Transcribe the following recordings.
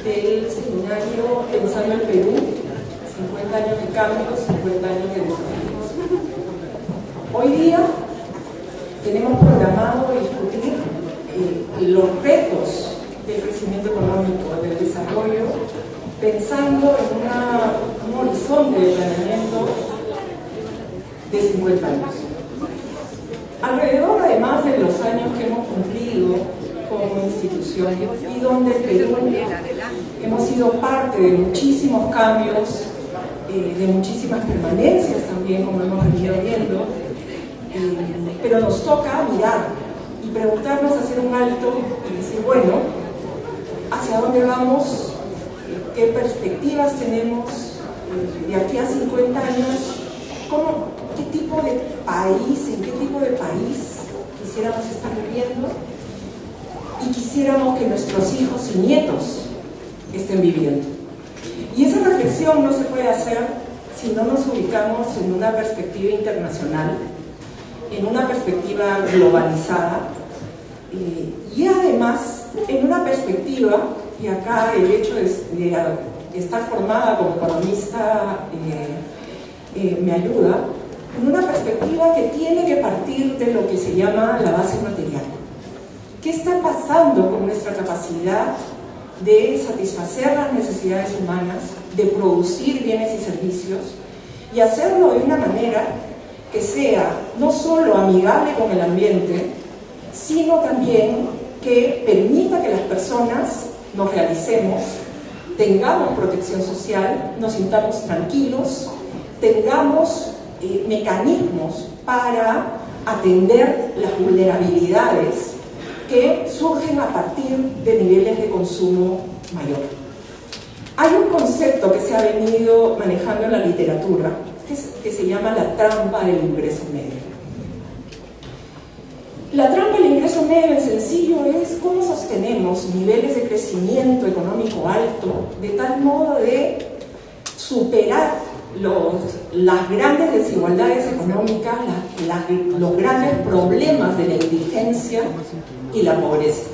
del seminario Pensando el Perú, 50 años de cambios, 50 años de desafíos. Hoy día tenemos programado discutir los retos del crecimiento económico, del desarrollo, pensando en un horizonte de planeamiento de 50 años. Alrededor, además de los años que hemos cumplido como institución y donde el Perú hemos sido parte de muchísimos cambios, de muchísimas permanencias también, como hemos venido viendo, pero nos toca mirar y preguntarnos, hacer un alto y decir, bueno, ¿hacia dónde vamos? ¿Qué perspectivas tenemos de aquí a 50 años? ¿Qué tipo de país, en qué tipo de país quisiéramos estar viviendo? Y quisiéramos que nuestros hijos y nietos estén viviendo. Y esa reflexión no se puede hacer si no nos ubicamos en una perspectiva internacional, en una perspectiva globalizada, y además en una perspectiva, y acá el hecho de estar formada como economista me ayuda, en una perspectiva que tiene que partir de lo que se llama la base material. ¿Qué está pasando con nuestra capacidad de satisfacer las necesidades humanas, de producir bienes y servicios, y hacerlo de una manera que sea no solo amigable con el ambiente, sino también que permita que las personas nos realicemos, tengamos protección social, nos sintamos tranquilos, tengamos mecanismos para atender las vulnerabilidades que surgen a partir de niveles de consumo mayor. Hay un concepto que se ha venido manejando en la literatura que se llama la trampa del ingreso medio. La trampa del ingreso medio en sencillo es cómo sostenemos niveles de crecimiento económico alto de tal modo de superar las grandes desigualdades económicas, los grandes problemas de la indigencia y la pobreza.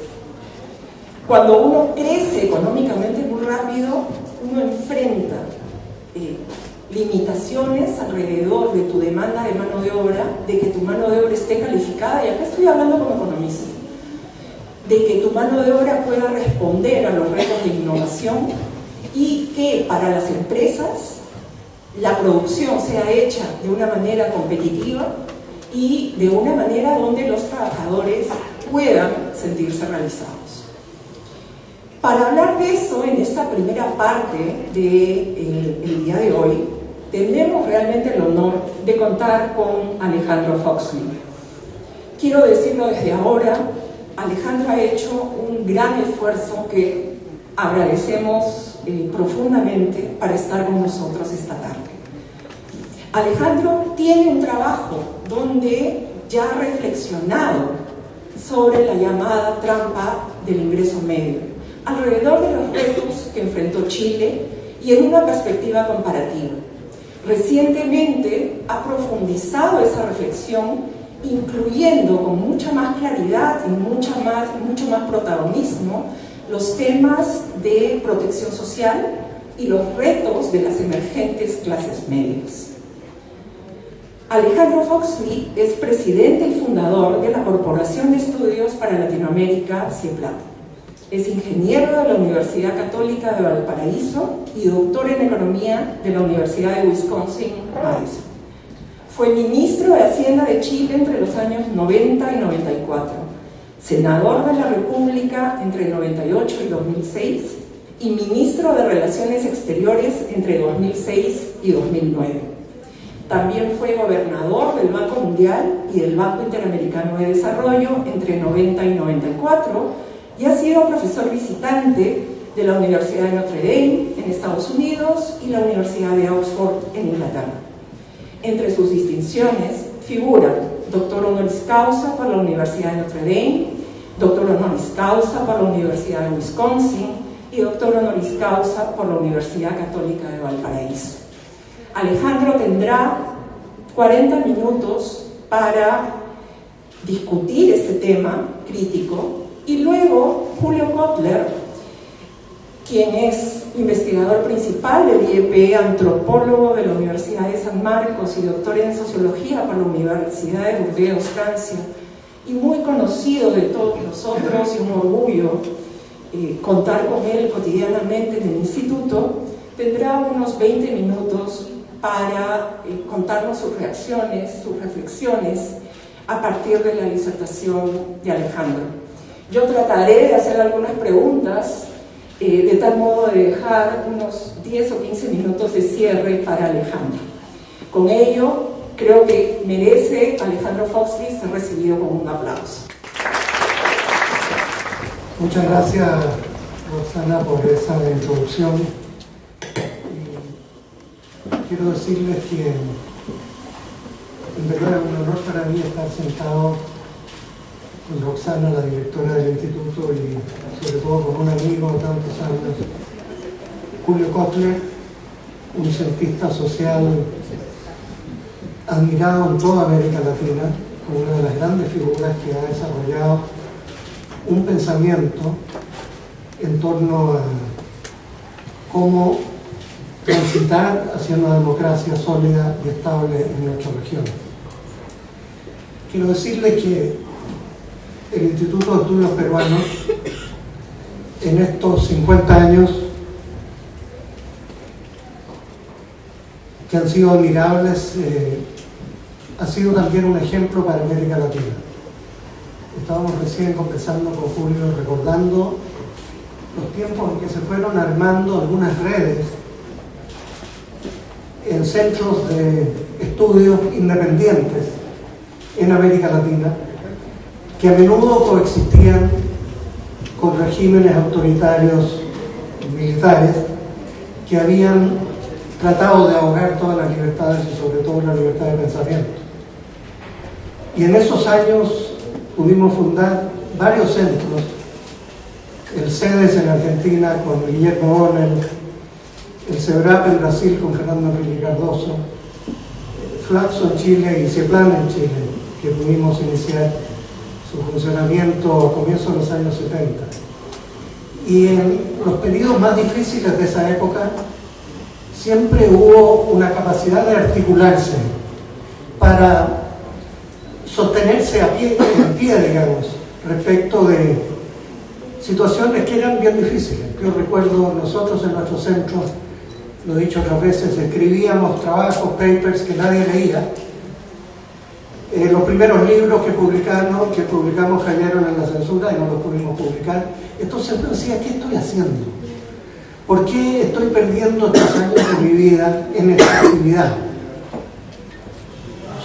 Cuando uno crece económicamente muy rápido, uno enfrenta limitaciones alrededor de tu demanda de mano de obra, de que tu mano de obra esté calificada, y acá estoy hablando como economista, de que tu mano de obra pueda responder a los retos de innovación y que para las empresas la producción sea hecha de una manera competitiva y de una manera donde los trabajadores puedan sentirse realizados. Para hablar de eso, en esta primera parte del día de hoy, tenemos realmente el honor de contar con Alejandro Foxley. Quiero decirlo desde ahora, Alejandro ha hecho un gran esfuerzo que agradecemos profundamente para estar con nosotros esta tarde. Alejandro tiene un trabajo donde ya ha reflexionado sobre la llamada trampa del ingreso medio, alrededor de los retos que enfrentó Chile y en una perspectiva comparativa. Recientemente ha profundizado esa reflexión, incluyendo con mucha más claridad y mucho más protagonismo los temas de protección social y los retos de las emergentes clases medias. Alejandro Foxley es presidente y fundador de la Corporación de Estudios para Latinoamérica, CIEPLAT. Es ingeniero de la Universidad Católica de Valparaíso y doctor en Economía de la Universidad de Wisconsin-Madison. Fue ministro de Hacienda de Chile entre los años 90 y 94, senador de la República entre 98 y 2006 y ministro de Relaciones Exteriores entre 2006 y 2009. También fue gobernador del Banco Mundial y del Banco Interamericano de Desarrollo entre 90 y 94 y ha sido profesor visitante de la Universidad de Notre Dame en Estados Unidos y la Universidad de Oxford en Inglaterra. Entre sus distinciones figuran doctor honoris causa por la Universidad de Notre Dame, doctor honoris causa por la Universidad de Wisconsin y doctor honoris causa por la Universidad Católica de Valparaíso. Alejandro tendrá 40 minutos para discutir este tema crítico y luego Julio Kotler quien es investigador principal del IEP, antropólogo de la Universidad de San Marcos y doctor en sociología por la Universidad de Burdeos, Francia, y muy conocido de todos nosotros, y un orgullo contar con él cotidianamente en el instituto. Tendrá unos 20 minutos para contarnos sus reacciones, sus reflexiones a partir de la disertación de Alejandro. Yo trataré de hacer algunas preguntas de tal modo de dejar unos 10 o 15 minutos de cierre para Alejandro. Con ello, creo que merece Alejandro Foxley ser recibido con un aplauso. Muchas gracias, Roxana, por esa introducción. Y quiero decirles que en verdad es un honor para mí estar sentado con Roxana, la directora del instituto, y sobre todo con un amigo de tantos años, Julio Kotler, un cientista social admirado en toda América Latina, como una de las grandes figuras que ha desarrollado un pensamiento en torno a cómo transitar hacia una democracia sólida y estable en nuestra región. Quiero decirle que el Instituto de Estudios Peruanos, en estos 50 años, que han sido admirables, ha sido también un ejemplo para América Latina. Estábamos recién conversando con Julio, recordando los tiempos en que se fueron armando algunas redes en centros de estudios independientes en América Latina, que a menudo coexistían con regímenes autoritarios militares que habían tratado de ahogar todas las libertades y sobre todo la libertad de pensamiento. Y en esos años pudimos fundar varios centros, el CEDES en Argentina con Guillermo O'Neill, el CEBRAP en Brasil con Fernando Enrique Cardoso, Flaxo en Chile y CEPLAN en Chile, que pudimos iniciar su funcionamiento a comienzos de los años 70. Y en los periodos más difíciles de esa época siempre hubo una capacidad de articularse para sostenerse en pie, digamos, respecto de situaciones que eran bien difíciles. Yo recuerdo nosotros en nuestro centro, lo he dicho otras veces, escribíamos trabajos, papers que nadie leía. Los primeros libros que publicamos cayeron en la censura y no los pudimos publicar. Entonces yo decía, ¿qué estoy haciendo? ¿Por qué estoy perdiendo estos años de mi vida en esta actividad?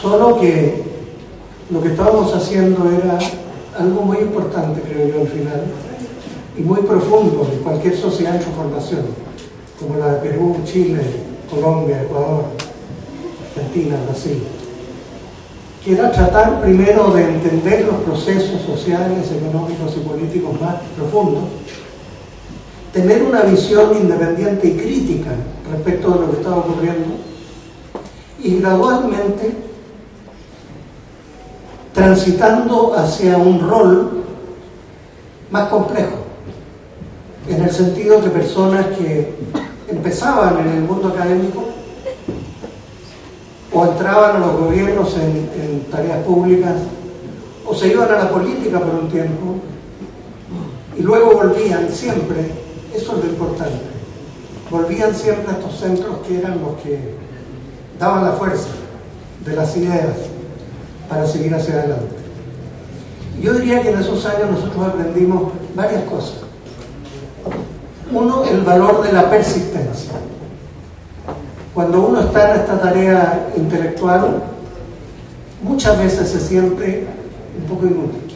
Solo que lo que estábamos haciendo era algo muy importante, creo yo, al final, y muy profundo en cualquier sociedad en su formación, como la de Perú, Chile, Colombia, Ecuador, Argentina, Brasil, que era tratar primero de entender los procesos sociales, económicos y políticos más profundos, tener una visión independiente y crítica respecto de lo que estaba ocurriendo, y gradualmente transitando hacia un rol más complejo, en el sentido de personas que empezaban en el mundo académico o entraban a los gobiernos en tareas públicas o se iban a la política por un tiempo y luego volvían siempre, eso es lo importante, volvían siempre a estos centros que eran los que daban la fuerza de las ideas para seguir hacia adelante. Yo diría que en esos años nosotros aprendimos varias cosas. Uno, el valor de la persistencia. Cuando uno está en esta tarea intelectual, muchas veces se siente un poco inútil.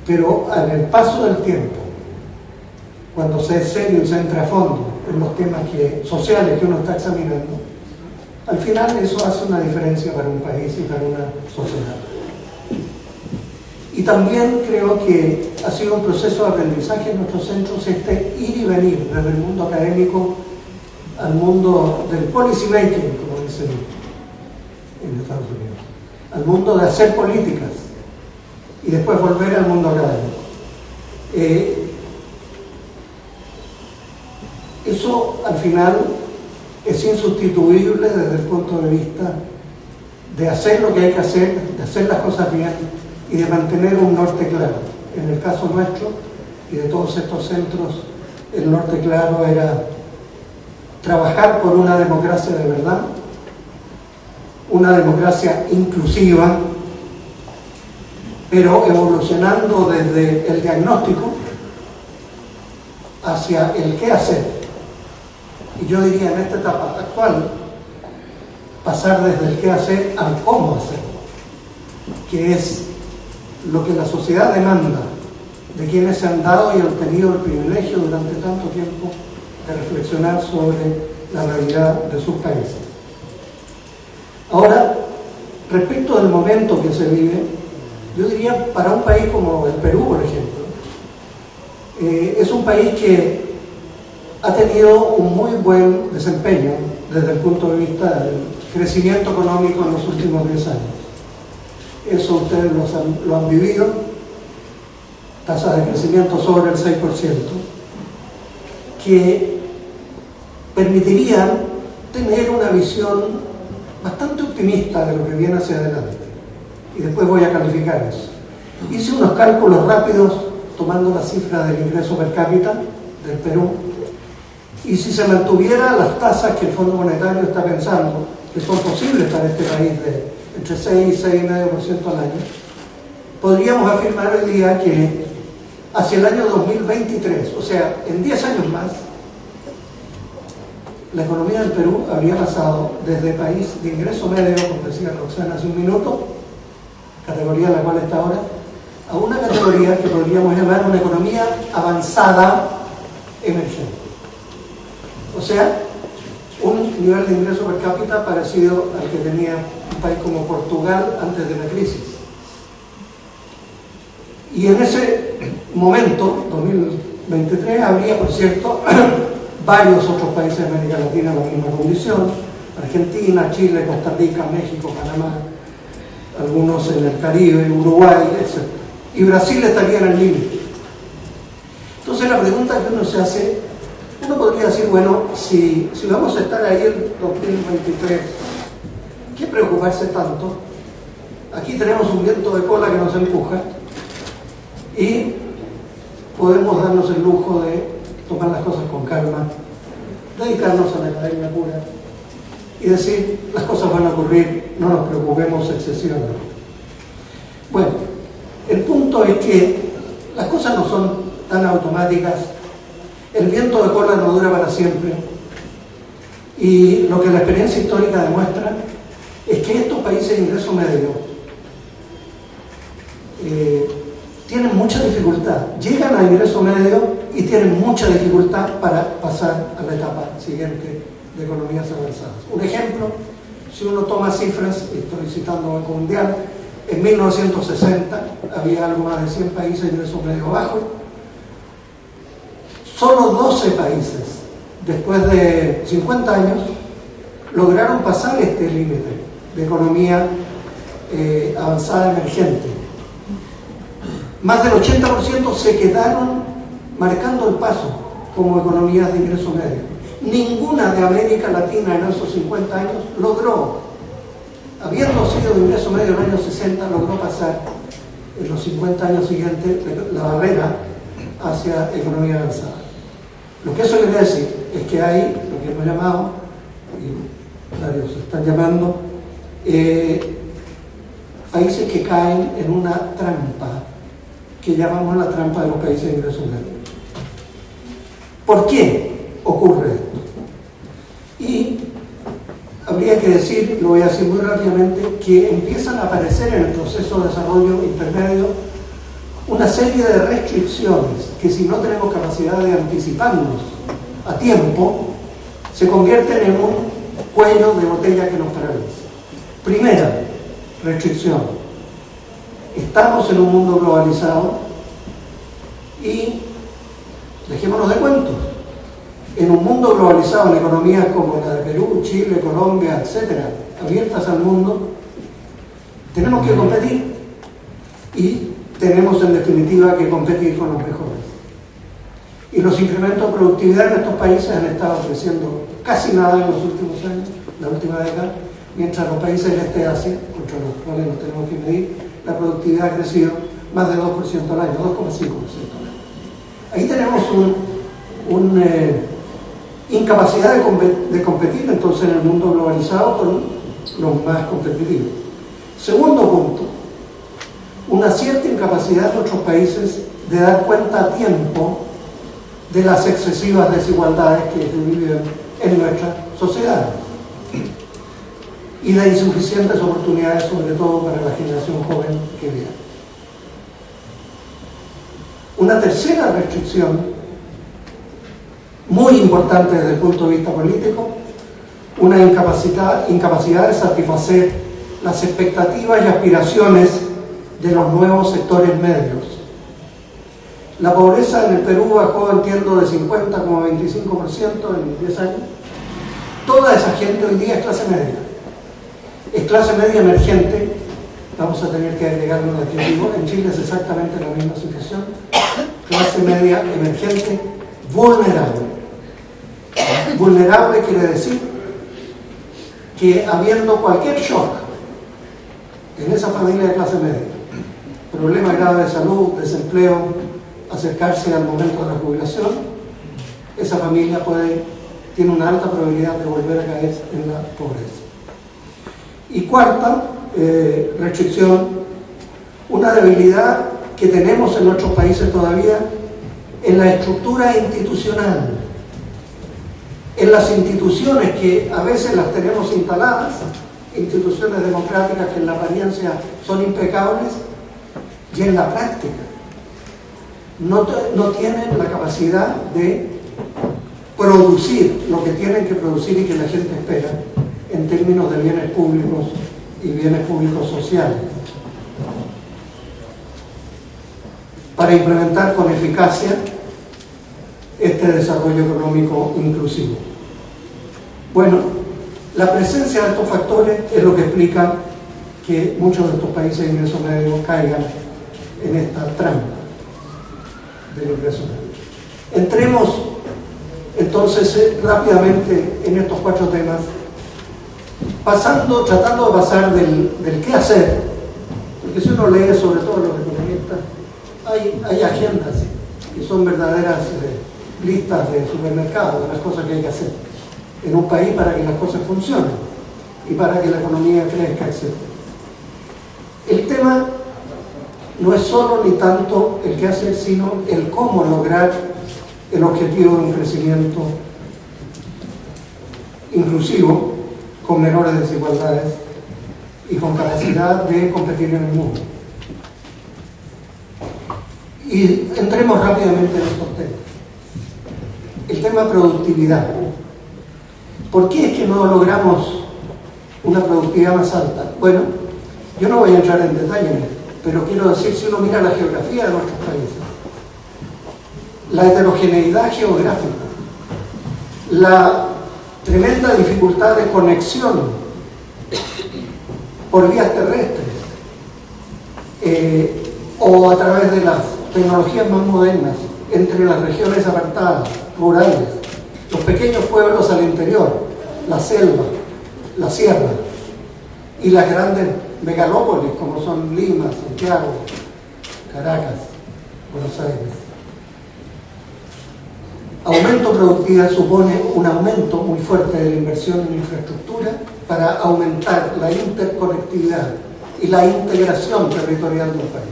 Pero en el paso del tiempo, cuando se es serio y se entra a fondo en los temas sociales que uno está examinando, al final eso hace una diferencia para un país y para una sociedad. Y también creo que ha sido un proceso de aprendizaje en nuestros centros ir y venir desde el mundo académico al mundo del policy making, como dicen en Estados Unidos, al mundo de hacer políticas y después volver al mundo académico. Eso al final es insustituible desde el punto de vista de hacer lo que hay que hacer, de hacer las cosas bien y de mantener un norte claro. En el caso nuestro y de todos estos centros, el norte claro era trabajar por una democracia de verdad, una democracia inclusiva, pero evolucionando desde el diagnóstico hacia el qué hacer. Y yo diría en esta etapa actual, pasar desde el qué hacer al cómo hacer, que es lo que la sociedad demanda de quienes se han dado y han tenido el privilegio durante tanto tiempo de reflexionar sobre la realidad de sus países. Ahora, respecto del momento que se vive, yo diría para un país como el Perú, por ejemplo, es un país que ha tenido un muy buen desempeño desde el punto de vista del crecimiento económico en los últimos 10 años. Eso ustedes lo han vivido, tasa de crecimiento sobre el 6%, que permitirían tener una visión bastante optimista de lo que viene hacia adelante. Y después voy a calificar eso. Hice unos cálculos rápidos tomando la cifra del ingreso per cápita del Perú, y si se mantuviera las tasas que el Fondo Monetario está pensando que son posibles para este país de entre 6 y 6,5% al año, podríamos afirmar hoy día que hacia el año 2023, o sea, en 10 años más, la economía del Perú habría pasado desde país de ingreso medio, como decía Roxana hace un minuto, categoría en la cual está ahora, a una categoría que podríamos llamar una economía avanzada emergente. O sea, un nivel de ingreso per cápita parecido al que tenía un país como Portugal antes de la crisis. Y en ese momento, 2023, habría, por cierto, varios otros países de América Latina en la misma condición: Argentina, Chile, Costa Rica, México, Panamá, algunos en el Caribe, Uruguay, etc. Y Brasil estaría en el límite. Entonces la pregunta que uno se hace, uno podría decir, bueno, si vamos a estar ahí en 2023, ¿qué preocuparse tanto? Aquí tenemos un viento de cola que nos empuja y podemos darnos el lujo de tomar las cosas con calma, dedicarnos a la academia pura y decir, las cosas van a ocurrir, no nos preocupemos excesivamente. Bueno, el punto es que las cosas no son tan automáticas, el viento de cola no dura para siempre, y lo que la experiencia histórica demuestra es que estos países de ingreso medio tienen mucha dificultad, llegan a ingreso medio y tienen mucha dificultad para pasar a la etapa siguiente de economías avanzadas. Un ejemplo, si uno toma cifras, estoy citando Banco Mundial, en 1960 había algo más de 100 países de ingreso medio bajo. Solo 12 países, después de 50 años, lograron pasar este límite de economía avanzada emergente. Más del 80% se quedaron marcando el paso como economías de ingreso medio. Ninguna de América Latina en esos 50 años logró, habiendo sido de ingreso medio en el año 60, logró pasar en los 50 años siguientes la barrera hacia economía avanzada. Lo que eso quiere decir es que hay lo que hemos llamado, y varios se están llamando, países que caen en una trampa que llamamos la trampa de los países de ingreso medio. ¿Por qué ocurre esto? Y habría que decir, lo voy a decir muy rápidamente, que empiezan a aparecer en el proceso de desarrollo intermedio una serie de restricciones que, si no tenemos capacidad de anticiparnos a tiempo, se convierten en un cuello de botella que nos paraliza. Primera restricción: estamos en un mundo globalizado y, dejémonos de cuentos, en un mundo globalizado, en economías como la de Perú, Chile, Colombia, etcétera, abiertas al mundo, tenemos que competir y tenemos en definitiva que competir con los mejores. Y los incrementos de productividad en estos países han estado creciendo casi nada en los últimos años, la última década, mientras los países del este de Asia, contra los cuales nos tenemos que medir, la productividad ha crecido más de 2% al año, 2,5% al año. Ahí tenemos una incapacidad de competir entonces en el mundo globalizado con los más competitivos. Segundo punto, una cierta incapacidad de nuestros países de dar cuenta a tiempo de las excesivas desigualdades que se viven en nuestra sociedad y de insuficientes oportunidades, sobre todo para la generación joven que viene. Una tercera restricción, muy importante desde el punto de vista político, una incapacidad de satisfacer las expectativas y aspiraciones de los nuevos sectores medios. La pobreza en el Perú bajó, entiendo, de 50,25% en 10 años. Toda esa gente hoy día es clase media. Es clase media emergente. Vamos a tener que agregarle un adjetivo. En Chile es exactamente la misma situación. Clase media emergente, vulnerable. Vulnerable quiere decir que habiendo cualquier shock en esa familia de clase media, problemas graves de salud, desempleo, acercarse al momento de la jubilación, esa familia tiene una alta probabilidad de volver a caer en la pobreza. Y cuarta restricción, una debilidad que tenemos en nuestros países todavía en la estructura institucional, en las instituciones que a veces las tenemos instaladas, instituciones democráticas que en la apariencia son impecables y en la práctica no tienen la capacidad de producir lo que tienen que producir y que la gente espera en términos de bienes públicos y bienes públicos sociales, para implementar con eficacia este desarrollo económico inclusivo. Bueno, la presencia de estos factores es lo que explica que muchos de estos países de ingreso medio caigan en esta trampa del ingreso medio. Entremos entonces rápidamente en estos 4 temas, tratando de pasar del qué hacer, porque si uno lee, sobre todo los economistas, hay agendas que son verdaderas listas de supermercados de las cosas que hay que hacer en un país para que las cosas funcionen y para que la economía crezca, etc. El tema no es solo ni tanto el qué hacer, sino el cómo lograr el objetivo de un crecimiento inclusivo, con menores desigualdades y con capacidad de competir en el mundo. Y entremos rápidamente en estos temas. El tema productividad. ¿Por qué es que no logramos una productividad más alta? Bueno, yo no voy a entrar en detalle en esto, pero quiero decir, si uno mira la geografía de nuestros países, la heterogeneidad geográfica, la tremenda dificultad de conexión por vías terrestres o a través de las tecnologías más modernas entre las regiones apartadas, rurales, los pequeños pueblos al interior, la selva, la sierra y las grandes megalópolis como son Lima, Santiago, Caracas, Buenos Aires. Aumento de productividad supone un aumento muy fuerte de la inversión en infraestructura para aumentar la interconectividad y la integración territorial del país.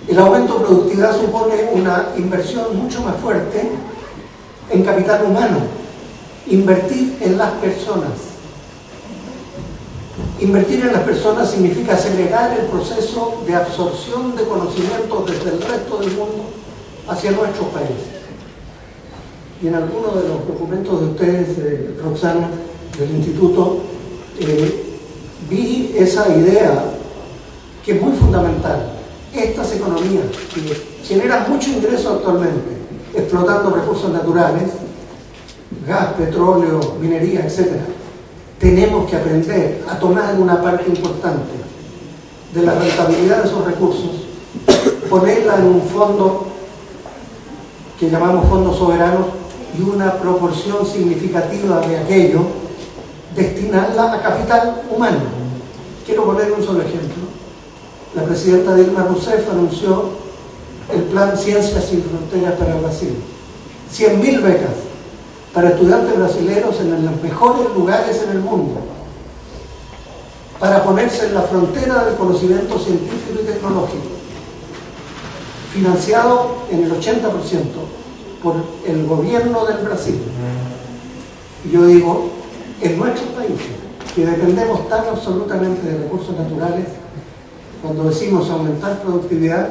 El aumento de productividad supone una inversión mucho más fuerte en capital humano, invertir en las personas. Invertir en las personas significa acelerar el proceso de absorción de conocimientos desde el resto del mundo hacia nuestros países. Y en algunos de los documentos de ustedes, Roxana, del Instituto, vi esa idea que es muy fundamental. Estas economías que generan mucho ingreso actualmente, explotando recursos naturales, gas, petróleo, minería, etc., tenemos que aprender a tomar una parte importante de la rentabilidad de esos recursos, ponerla en un fondo que llamamos fondos soberanos, y una proporción significativa de aquello destinarla a capital humano. Quiero poner un solo ejemplo. La presidenta Dilma Rousseff anunció el plan Ciencias sin Fronteras para Brasil. 100.000 becas para estudiantes brasileños en los mejores lugares en el mundo, para ponerse en la frontera del conocimiento científico y tecnológico, financiado en el 80% por el gobierno del Brasil. Y yo digo, en nuestros países, que dependemos tan absolutamente de recursos naturales, cuando decimos aumentar productividad,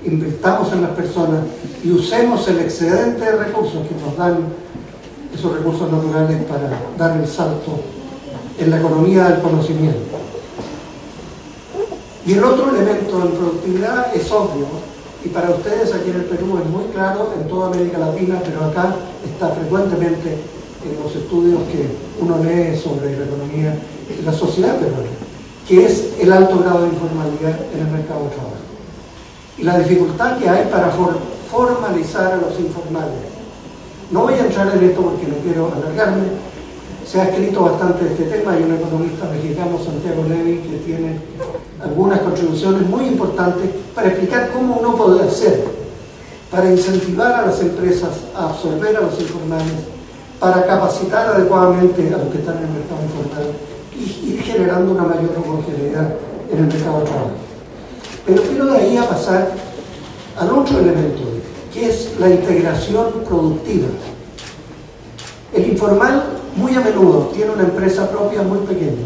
invirtamos en las personas y usemos el excedente de recursos que nos dan esos recursos naturales para dar el salto en la economía del conocimiento. Y el otro elemento en productividad es obvio, y para ustedes aquí en el Perú es muy claro, en toda América Latina, pero acá está frecuentemente en los estudios que uno lee sobre la economía de la sociedad peruana, que es el alto grado de informalidad en el mercado de trabajo. Y la dificultad que hay para formalizar a los informales. No voy a entrar en esto porque no quiero alargarme. Se ha escrito bastante de este tema. Hay un economista mexicano, Santiago Levy, que tiene algunas contribuciones muy importantes para explicar cómo uno puede hacer para incentivar a las empresas a absorber a los informales, para capacitar adecuadamente a los que están en el mercado informal y ir generando una mayor homogeneidad en el mercado de trabajo. Pero quiero de ahí a pasar al otro elemento, que es la integración productiva. El informal muy a menudo tiene una empresa propia muy pequeña,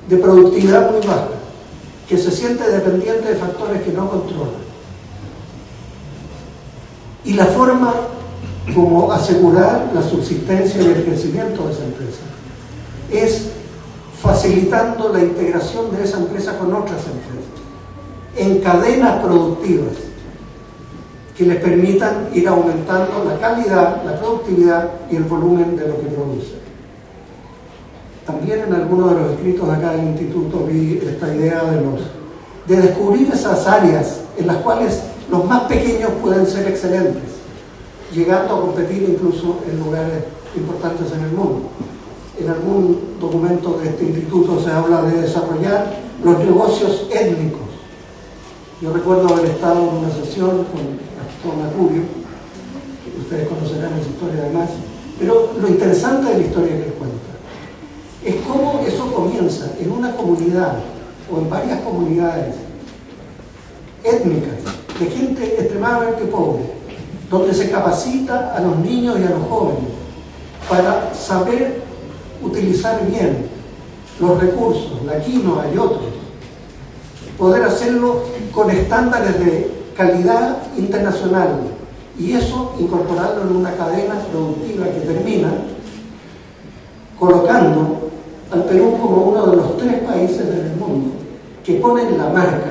de productividad muy baja, que se siente dependiente de factores que no controla. Y la forma como asegurar la subsistencia y el crecimiento de esa empresa es facilitando la integración de esa empresa con otras empresas, en cadenas productivas que les permitan ir aumentando la calidad, la productividad y el volumen de lo que produce. También en algunos de los escritos de acá del instituto vi esta idea de descubrir esas áreas en las cuales los más pequeños pueden ser excelentes, llegando a competir incluso en lugares importantes en el mundo. En algún documento de este instituto se habla de desarrollar los negocios étnicos. Yo recuerdo haber estado en una sesión con Acurio, que ustedes conocerán esa historia además, pero lo interesante de la historia que él cuenta es cómo eso comienza en una comunidad o en varias comunidades étnicas de gente extremadamente pobre, donde se capacita a los niños y a los jóvenes para saber utilizar bien los recursos, la quinoa y otros, poder hacerlo con estándares de calidad internacional y eso incorporarlo en una cadena productiva que termina colocando al Perú como uno de los 3 países del mundo que ponen la marca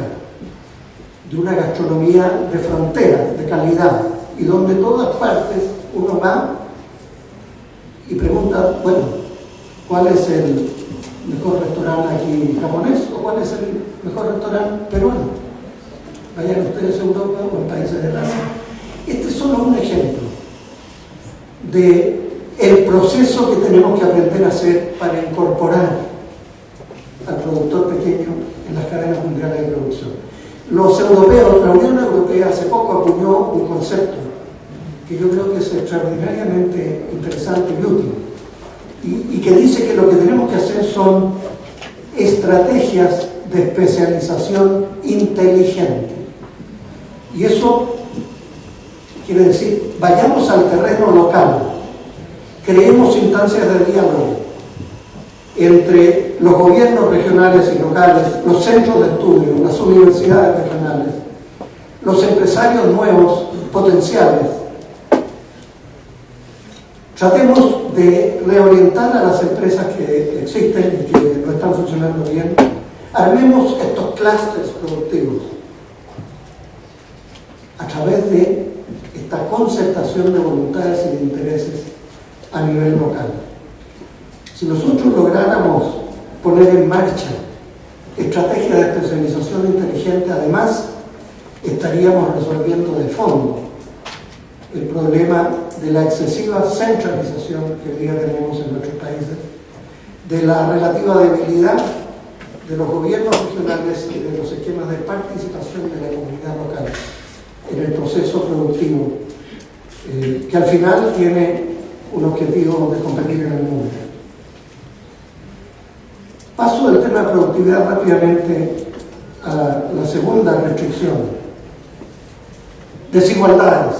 de una gastronomía de frontera, de calidad, y donde en todas partes uno va y pregunta, bueno, ¿cuál es el mejor restaurante aquí japonés o cuál es el mejor restaurante peruano? Vayan ustedes a Europa o en países del Asia. Este es solo un ejemplo de el proceso que tenemos que aprender a hacer para incorporar al productor pequeño en las cadenas mundiales de producción. Los europeos, la Unión Europea hace poco acuñó un concepto que yo creo que es extraordinariamente interesante y útil, y que dice que lo que tenemos que hacer son estrategias de especialización inteligente. Y eso quiere decir, vayamos al terreno local, creemos instancias de diálogo entre los gobiernos regionales y locales, los centros de estudio, las universidades regionales, los empresarios nuevos, potenciales. Tratemos de reorientar a las empresas que existen y que no están funcionando bien. Armemos estos clústeres productivos a través de esta concertación de voluntades y de intereses a nivel local. Si nosotros lográramos poner en marcha estrategias de especialización inteligente, además estaríamos resolviendo de fondo el problema de la excesiva centralización que hoy día tenemos en nuestros países, de la relativa debilidad de los gobiernos regionales y de los esquemas de participación de la comunidad local en el proceso productivo, que al final tiene un objetivo de competir en el mundo. Paso del tema de productividad rápidamente a la segunda restricción: desigualdades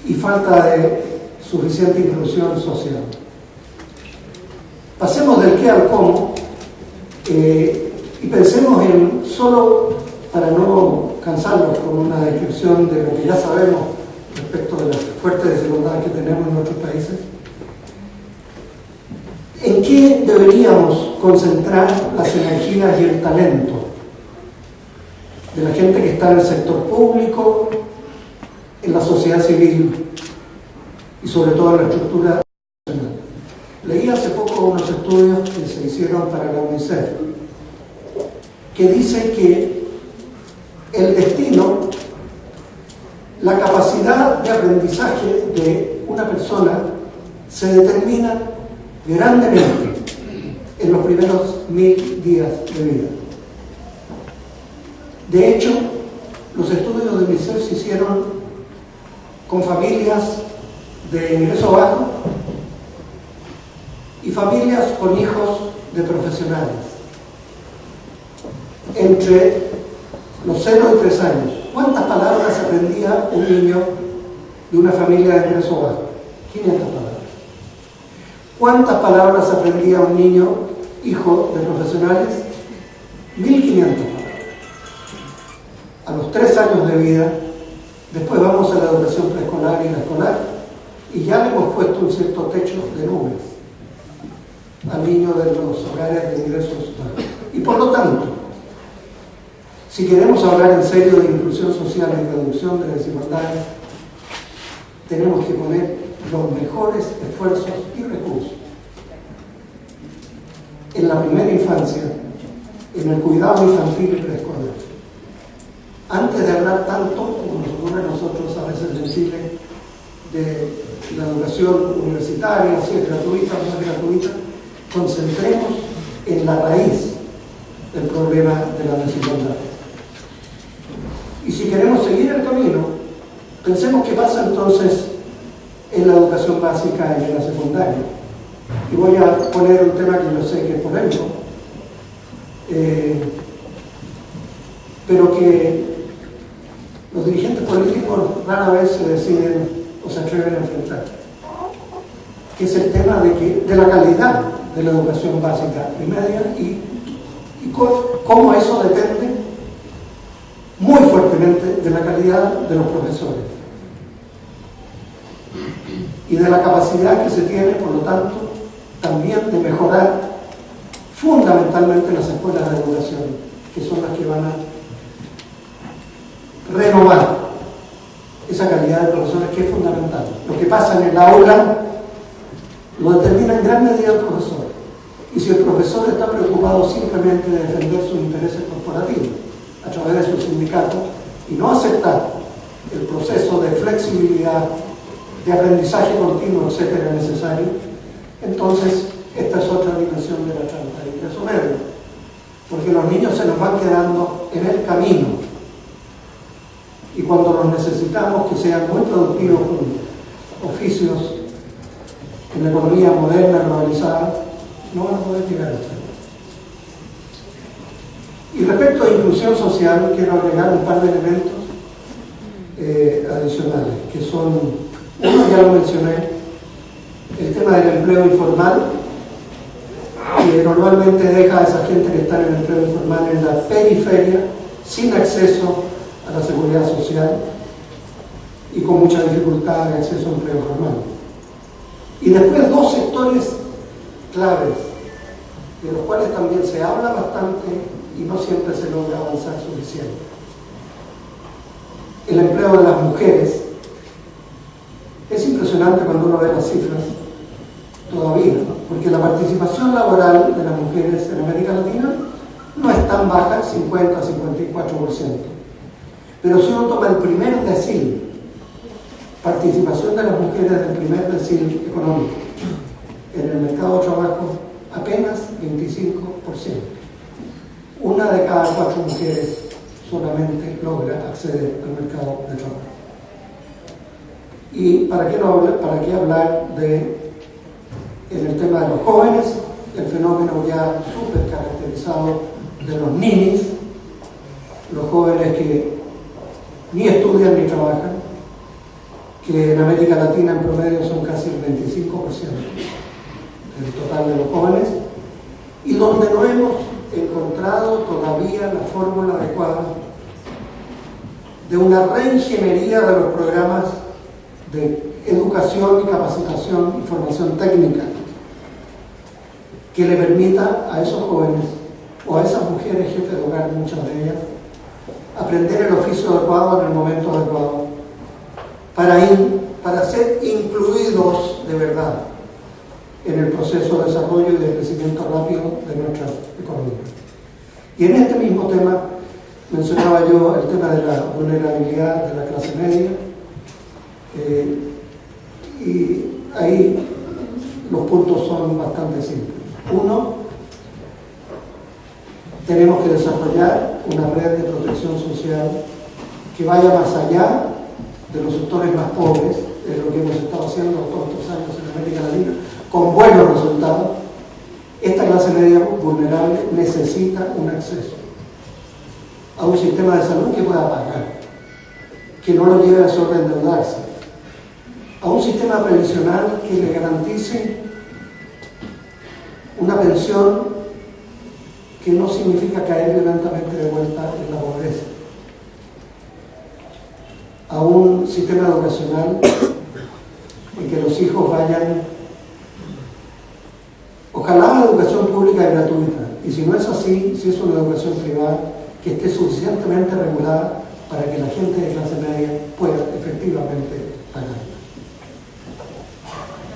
y falta de suficiente inclusión social. Pasemos del qué al cómo y pensemos en, solo para no cansarnos con una descripción de lo que ya sabemos respecto de las fuertes desigualdades que tenemos en nuestros países, ¿en qué deberíamos concentrar las energías y el talento de la gente que está en el sector público, en la sociedad civil y sobre todo en la estructura nacional? Leí hace poco unos estudios que se hicieron para la UNICEF que dice que el destino, la capacidad de aprendizaje de una persona se determina grandemente en los primeros 1000 días de vida. De hecho, los estudios de UNICEF se hicieron con familias de ingreso bajo y familias con hijos de profesionales entre los 0 y 3 años. ¿Cuántas palabras aprendía un niño de una familia de ingreso bajo? 500 palabras. ¿Cuántas palabras aprendía un niño hijo de profesionales? 1500 palabras. A los 3 años de vida, después vamos a la educación preescolar y la escolar, y ya le hemos puesto un cierto techo de nubes al niño de los hogares de ingresos bajos. Y por lo tanto, si queremos hablar en serio de inclusión social y reducción de desigualdades, tenemos que poner los mejores esfuerzos y recursos en la primera infancia, en el cuidado infantil y preescolar. Antes de hablar tanto, como nos ocurre a nosotros a veces en Chile, de la educación universitaria, si es gratuita o no es gratuita, concentremos en la raíz del problema de la desigualdad. Y si queremos seguir el camino, pensemos qué pasa entonces en la educación básica y en la secundaria. Y voy a poner un tema que yo sé que es polémico, pero que los dirigentes políticos rara vez se deciden o se atreven a enfrentar, que es el tema de la calidad de la educación básica y media y cómo eso depende muy fuertemente de la calidad de los profesores y de la capacidad que se tiene, por lo tanto, también de mejorar fundamentalmente las escuelas de educación, que son las que van a renovar esa calidad de profesores, que es fundamental. Lo que pasa en el aula lo determina en gran medida el profesor. Y si el profesor está preocupado simplemente de defender sus intereses corporativos a través de su sindicato y no aceptar el proceso de flexibilidad, de aprendizaje continuo, etcétera, necesario, entonces esta es otra dimensión de la trampa de ingreso medio, porque los niños se nos van quedando en el camino y cuando los necesitamos que sean muy productivos con oficios en la economía moderna, globalizada, no van a poder llegar a eso. Y respecto a inclusión social, quiero agregar un par de elementos adicionales, que son, uno ya lo mencioné, el tema del empleo informal, que normalmente deja a esa gente que está en el empleo informal en la periferia, sin acceso a la seguridad social y con mucha dificultad de acceso a empleo formal. Y después dos sectores claves, de los cuales también se habla bastante y no siempre se logra avanzar suficiente. El empleo de las mujeres. Es impresionante cuando uno ve las cifras todavía, ¿no? Porque la participación laboral de las mujeres en América Latina no es tan baja, 50 a 54%. Pero si uno toma el primer decil participación de las mujeres del primer decil económico en el mercado de trabajo apenas 25%. Una de cada 4 mujeres solamente logra acceder al mercado de trabajo. ¿Y para qué hablar en el tema de los jóvenes? El fenómeno ya súper caracterizado de los ninis, los jóvenes que ni estudian ni trabajan, que en América Latina en promedio son casi el 25% del total de los jóvenes, y donde no hemos encontrado todavía la fórmula adecuada de una reingeniería de los programas de educación y capacitación y formación técnica que le permita a esos jóvenes o a esas mujeres jefes de hogar, muchas de ellas, aprender el oficio adecuado en el momento adecuado para ser incluidos de verdad en el proceso de desarrollo y de crecimiento rápido de nuestra economía. Y en este mismo tema mencionaba yo el tema de la vulnerabilidad de la clase media, y ahí los puntos son bastante simples. Uno, tenemos que desarrollar una red de protección social que vaya más allá de los sectores más pobres, es lo que hemos estado haciendo todos estos años en América Latina, con buenos resultados. Esta clase media vulnerable necesita un acceso a un sistema de salud que pueda pagar, que no lo lleve a sobreendeudarse, a un sistema previsional que le garantice una pensión que no significa caer violentamente de vuelta en la pobreza, a un sistema educacional en que los hijos vayan, ojalá, a educación pública y gratuita, y si no es así, si es una educación privada, que esté suficientemente regulada para que la gente de clase media pueda efectivamente pagar.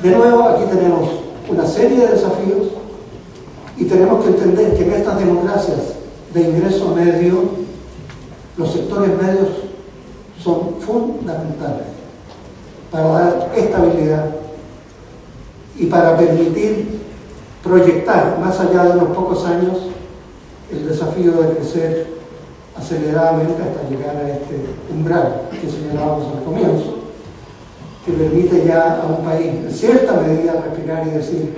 De nuevo, aquí tenemos una serie de desafíos y tenemos que entender que en estas democracias de ingreso medio, los sectores medios son fundamentales para dar estabilidad y para permitir proyectar más allá de unos pocos años el desafío de crecer aceleradamente hasta llegar a este umbral que señalábamos al comienzo, que permite ya a un país en cierta medida respirar y decir: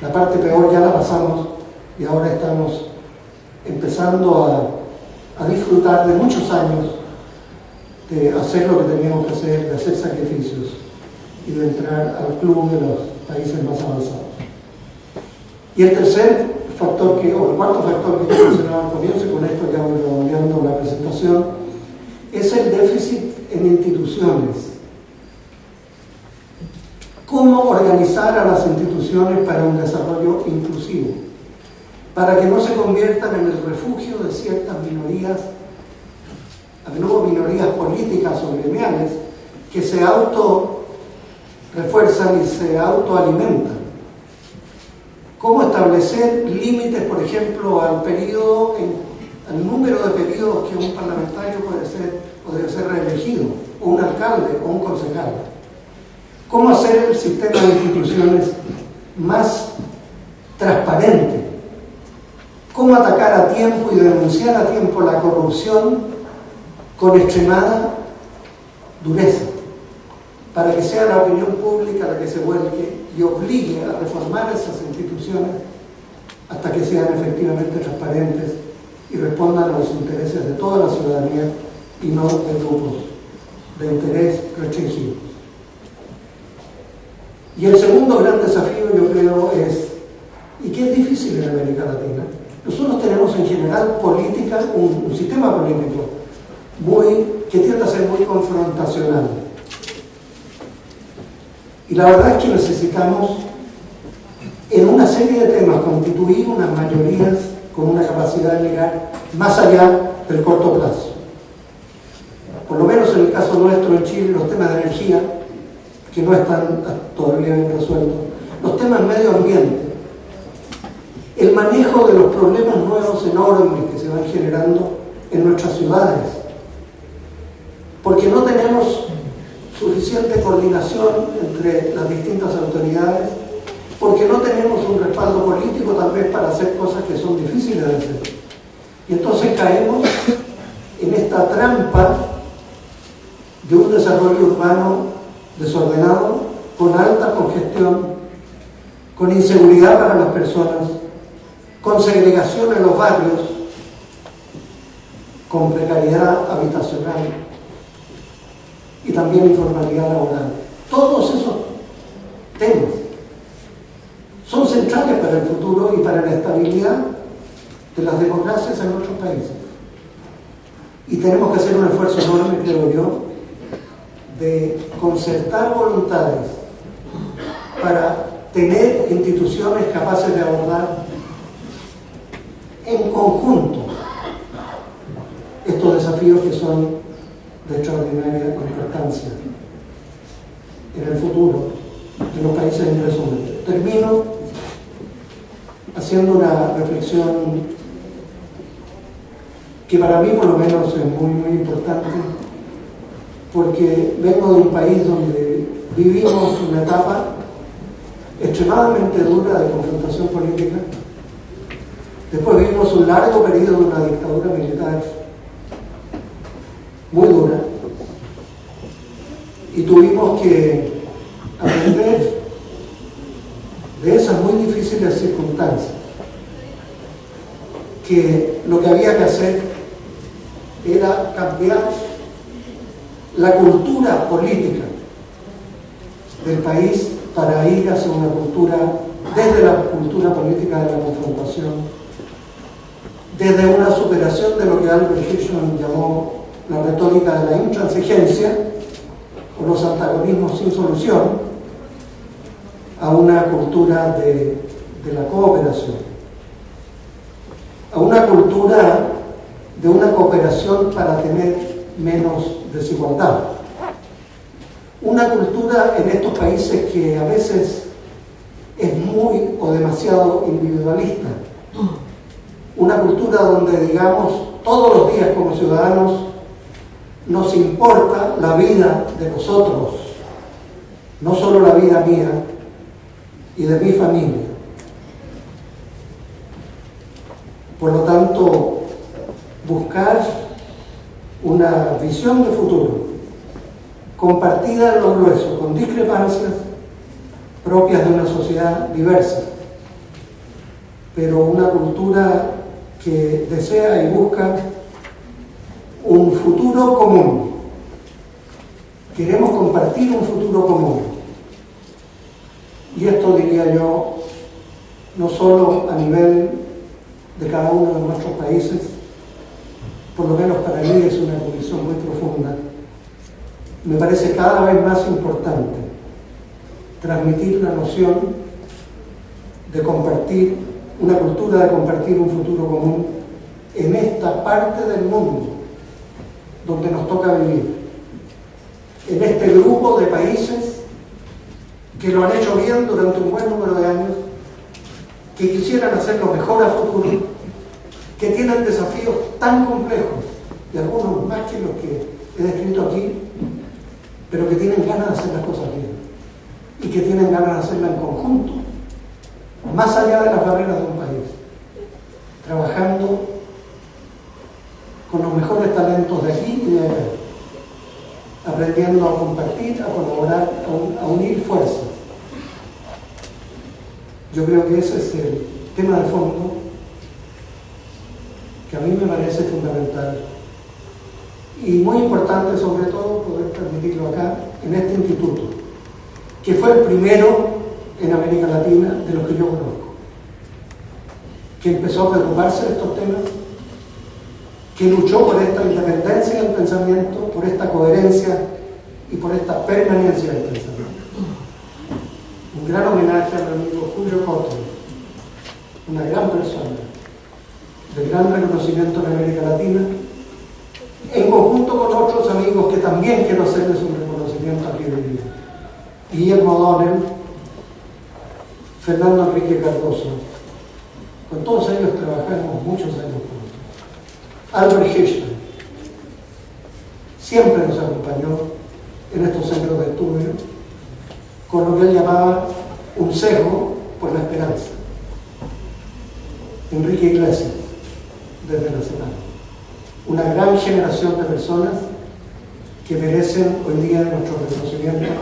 la parte peor ya la pasamos y ahora estamos empezando a disfrutar de muchos años de hacer lo que teníamos que hacer, de hacer sacrificios y de entrar al club de los países más avanzados. Y el tercer factor, o el cuarto factor que yo mencionaba al comienzo, y con esto ya voy redondeando la presentación, es el déficit en instituciones. ¿Cómo organizar a las instituciones para un desarrollo inclusivo? Para que no se conviertan en el refugio de ciertas minorías, a menudo minorías políticas o gremiales, que se auto-refuerzan y se autoalimentan. ¿Cómo establecer límites, por ejemplo, al número de periodos que un parlamentario puede ser reelegido, o un alcalde, o un concejal? ¿Cómo hacer el sistema de instituciones más transparente? ¿Cómo atacar a tiempo y denunciar a tiempo la corrupción con extremada dureza, para que sea la opinión pública la que se vuelque y obligue a reformar esas instituciones hasta que sean efectivamente transparentes y respondan a los intereses de toda la ciudadanía y no de grupos de interés restringidos? Y el segundo gran desafío, yo creo, y que es difícil en América Latina. Nosotros tenemos en general un sistema político que tiende a ser muy confrontacional. Y la verdad es que necesitamos, en una serie de temas, constituir unas mayorías con una capacidad de llegar más allá del corto plazo. Por lo menos en el caso nuestro en Chile, los temas de energía, que no están todavía bien resueltos, los temas medio ambiente, el manejo de los problemas nuevos enormes que se van generando en nuestras ciudades, porque no tenemos suficiente coordinación entre las distintas autoridades, porque no tenemos un respaldo político tal vez para hacer cosas que son difíciles de hacer. Y entonces caemos en esta trampa de un desarrollo urbano desordenado, con alta congestión, con inseguridad para las personas, con segregación en los barrios, con precariedad habitacional y también informalidad laboral. Todos esos temas son centrales para el futuro y para la estabilidad de las democracias en nuestros países. Y tenemos que hacer un esfuerzo enorme, creo yo, de concertar voluntades para tener instituciones capaces de abordar en conjunto estos desafíos que son de extraordinaria importancia en el futuro de los países en resumen. Termino haciendo una reflexión que para mí por lo menos es muy, muy importante, porque vengo de un país donde vivimos una etapa extremadamente dura de confrontación política. Después vivimos un largo periodo de una dictadura militar muy dura y tuvimos que aprender de esas muy difíciles circunstancias que lo que había que hacer era cambiar la cultura política del país para ir hacia una cultura, desde la cultura política de la confrontación, desde una superación de lo que Albert Hirschman llamó la retórica de la intransigencia o los antagonismos sin solución, a una cultura de la cooperación, a una cultura de una cooperación para tener menos desigualdad. Una cultura en estos países que a veces es muy o demasiado individualista. Una cultura donde, digamos, todos los días como ciudadanos nos importa la vida de los otros, no solo la vida mía y de mi familia. Por lo tanto, buscar una visión de futuro compartida en lo grueso, con discrepancias propias de una sociedad diversa, pero una cultura que desea y busca un futuro común. Queremos compartir un futuro común. Y esto, diría yo, no solo a nivel de cada uno de nuestros países, por lo menos para mí es una convicción muy profunda. Me parece cada vez más importante transmitir la noción de compartir, una cultura de compartir un futuro común en esta parte del mundo donde nos toca vivir, en este grupo de países que lo han hecho bien durante un buen número de años, que quisieran hacerlo mejor a futuro, que tienen desafíos tan complejos, y algunos más que los que he descrito aquí, pero que tienen ganas de hacer las cosas bien, y que tienen ganas de hacerlas en conjunto, más allá de las barreras de un país, trabajando con los mejores talentos de aquí y de allá, aprendiendo a compartir, a colaborar, a unir fuerzas. Yo creo que ese es el tema de fondo que a mí me parece fundamental y muy importante, sobre todo, poder transmitirlo acá, en este instituto, que fue el primero en América Latina de los que yo conozco, que empezó a preocuparse de estos temas, que luchó por esta independencia del pensamiento, por esta coherencia y por esta permanencia del pensamiento. Un gran homenaje al amigo Julio Cotto, una gran persona, de gran reconocimiento en América Latina, en conjunto con otros amigos que también quiero hacerles un reconocimiento aquí hoy día. Guillermo O'Donnell, Fernando Enrique Cardoso, con todos ellos trabajamos muchos años juntos. Albert Hirschman siempre nos acompañó en estos centros de estudio, con lo que él llamaba un sesgo por la esperanza. Enrique Iglesias, desde la Senado. Una gran generación de personas que merecen hoy día nuestro reconocimiento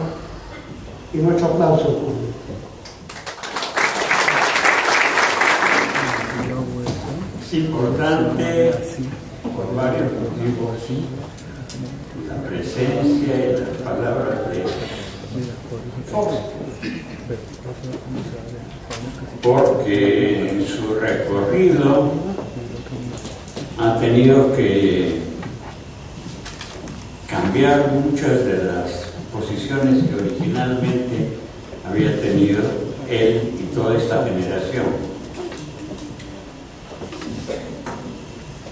y nuestro aplauso público. Es importante, por varios motivos, la presencia y las palabras de Fox, porque en su recorrido ha tenido que cambiar muchas de las posiciones que originalmente había tenido él y toda esta generación.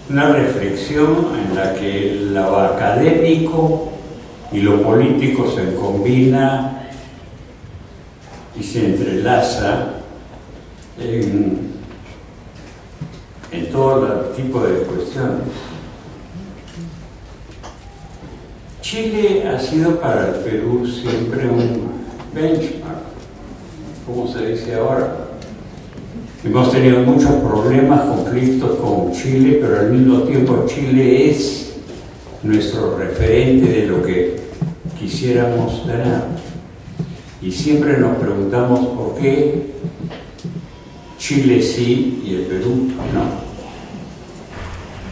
Una reflexión en la que lo académico y lo político se combina y se entrelaza en todo tipo de cuestiones. Chile ha sido para el Perú siempre un benchmark, como se dice ahora. Hemos tenido muchos problemas, conflictos con Chile, pero al mismo tiempo Chile es nuestro referente de lo que quisiéramos tener. Y siempre nos preguntamos por qué Chile sí y el Perú no.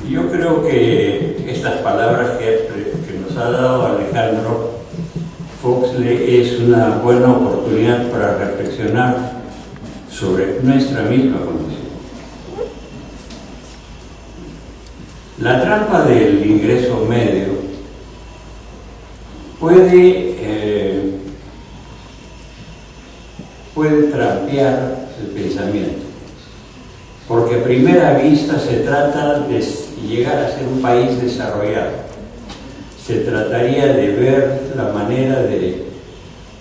Y yo creo que estas palabras que nos ha dado Alejandro Foxley es una buena oportunidad para reflexionar sobre nuestra misma condición. La trampa del ingreso medio puede trampear el pensamiento, porque a primera vista se trata de llegar a ser un país desarrollado. Se trataría de ver la manera de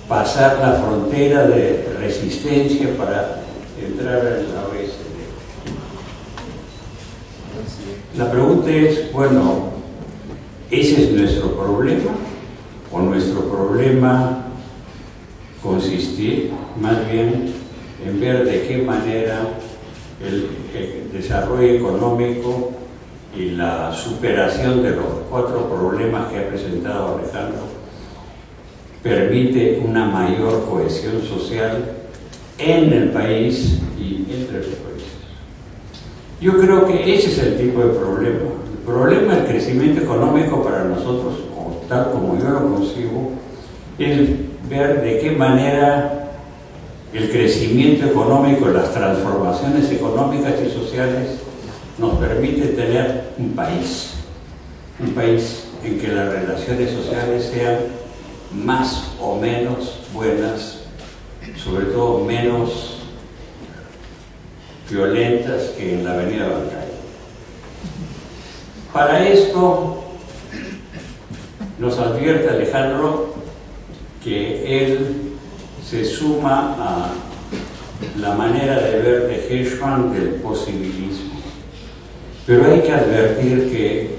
pasar la frontera de resistencia para entrar en la OECD. La pregunta es, bueno, ¿ese es nuestro problema? ¿O nuestro problema consiste más bien en ver de qué manera el desarrollo económico y la superación de los 4 problemas que ha presentado Alejandro permite una mayor cohesión social en el país y entre los países? Yo creo que ese es el tipo de problema. El problema del crecimiento económico para nosotros, o tal como yo lo concibo, es ver de qué manera el crecimiento económico, las transformaciones económicas y sociales nos permite tener un país en que las relaciones sociales sean más o menos buenas, sobre todo menos violentas que en la avenida Bancaria. Para esto nos advierte Alejandro que él se suma a la manera de ver de Hirschman del posibilismo. Pero hay que advertir que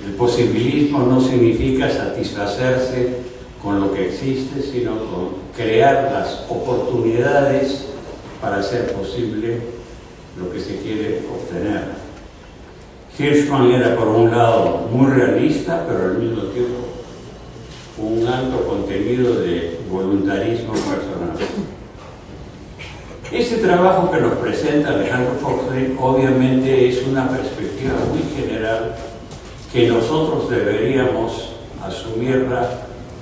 el posibilismo no significa satisfacerse con lo que existe, sino con crear las oportunidades para hacer posible lo que se quiere obtener. Hirschman era, por un lado, muy realista, pero al mismo tiempo un alto contenido de voluntarismo personal. Este trabajo que nos presenta Alejandro Foxley obviamente es una perspectiva muy general que nosotros deberíamos asumirla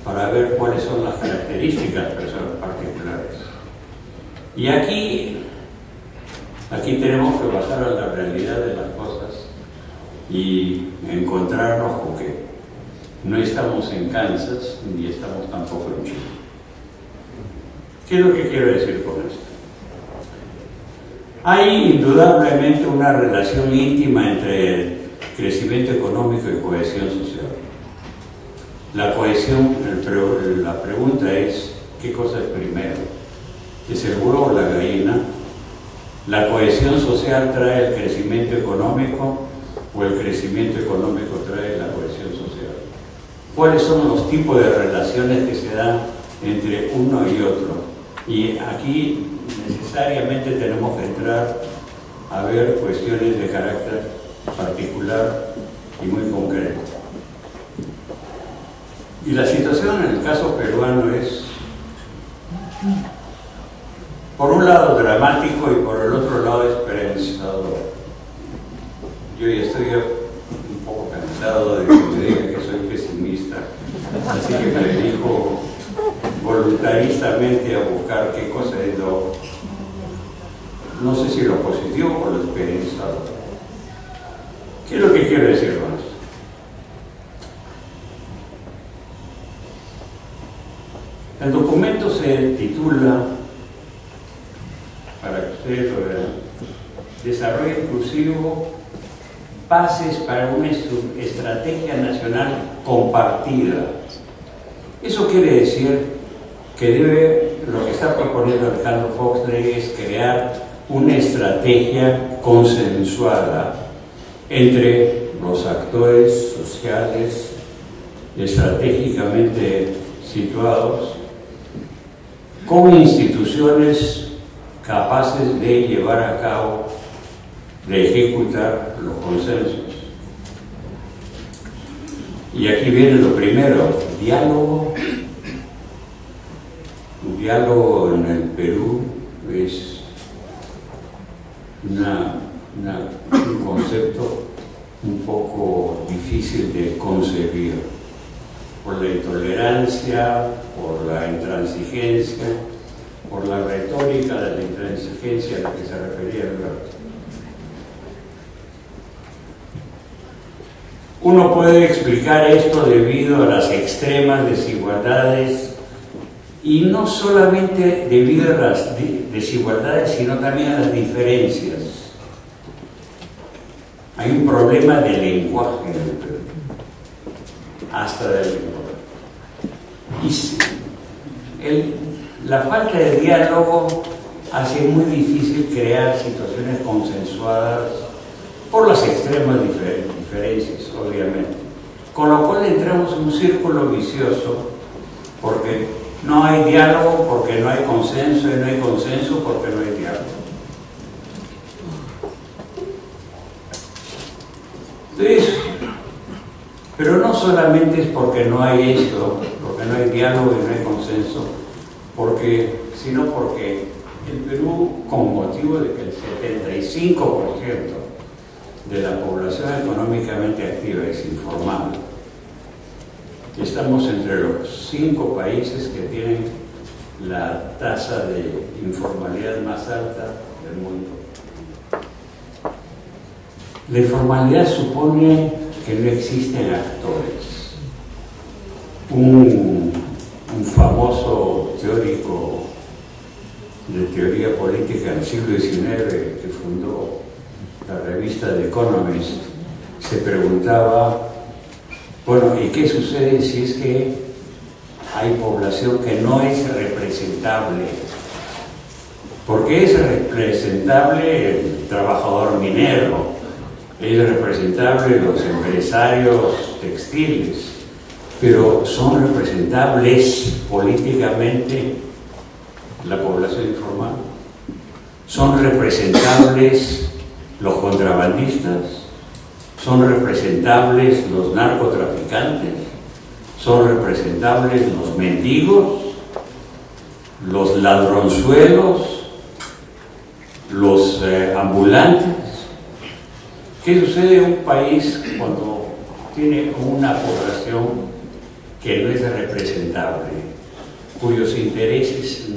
para ver cuáles son las características particulares. Y aquí tenemos que bajar a la realidad de las cosas y encontrarnos con que no estamos en Kansas ni estamos tampoco en Chile. ¿Qué es lo que quiero decir con esto? Hay indudablemente una relación íntima entre crecimiento económico y cohesión social. La cohesión, la pregunta es, ¿qué cosa es primero? ¿Es el huevo o la gallina? ¿La cohesión social trae el crecimiento económico o el crecimiento económico trae la cohesión social? cuáles son los tipos de relaciones que se dan entre uno y otro. Y aquí necesariamente tenemos que entrar a ver cuestiones de carácter particular y muy concreto. Y la situación en el caso peruano es, por un lado, dramático y por el otro lado, esperanzador. Yo ya estoy un poco cansado de que me digan que soy pesimista, así que me dedico voluntaristamente a buscar qué cosa es lo, no sé si lo positivo o lo esperanzador. ¿Qué es lo que quiero decir con esto? El documento se titula, para que ustedes lo vean, Desarrollo Inclusivo, Bases para una Estrategia Nacional Compartida. Eso quiere decir que lo que está proponiendo Alejandro Foxley es crear una estrategia consensuada entre los actores sociales estratégicamente situados, con instituciones capaces de llevar a cabo, de ejecutar los consensos. Y aquí viene lo primero, diálogo. Un diálogo en el Perú es un concepto un poco difícil de concebir, por la intolerancia, por la intransigencia, por la retórica de la intransigencia a la que se refería Alberto. Uno puede explicar esto debido a las extremas desigualdades, y no solamente debido a las desigualdades, sino también a las diferencias. Hay un problema de lenguaje en el Perú, hasta del lenguaje. Y la falta de diálogo hace muy difícil crear situaciones consensuadas por las extremas diferencias, obviamente. Con lo cual entramos en un círculo vicioso, porque no hay diálogo, porque no hay consenso, y no hay consenso porque no hay diálogo. Entonces, pero no solamente es porque no hay esto, porque no hay diálogo y no hay consenso, sino porque el Perú, con motivo de que el 75% de la población económicamente activa es informal, estamos entre los 5 países que tienen la tasa de informalidad más alta del mundo. La informalidad supone que no existen actores. Un famoso teórico de teoría política del siglo XIX que fundó la revista The Economist se preguntaba, bueno, ¿y qué sucede si es que hay población que no es representable? ¿Por qué es representable el trabajador minero? Es representable los empresarios textiles, pero ¿son representables políticamente la población informal? ¿Son representables los contrabandistas? ¿Son representables los narcotraficantes? ¿Son representables los mendigos? ¿Los ladronzuelos? ¿Los ambulantes? ¿Qué sucede en un país cuando tiene una población que no es representable, cuyos intereses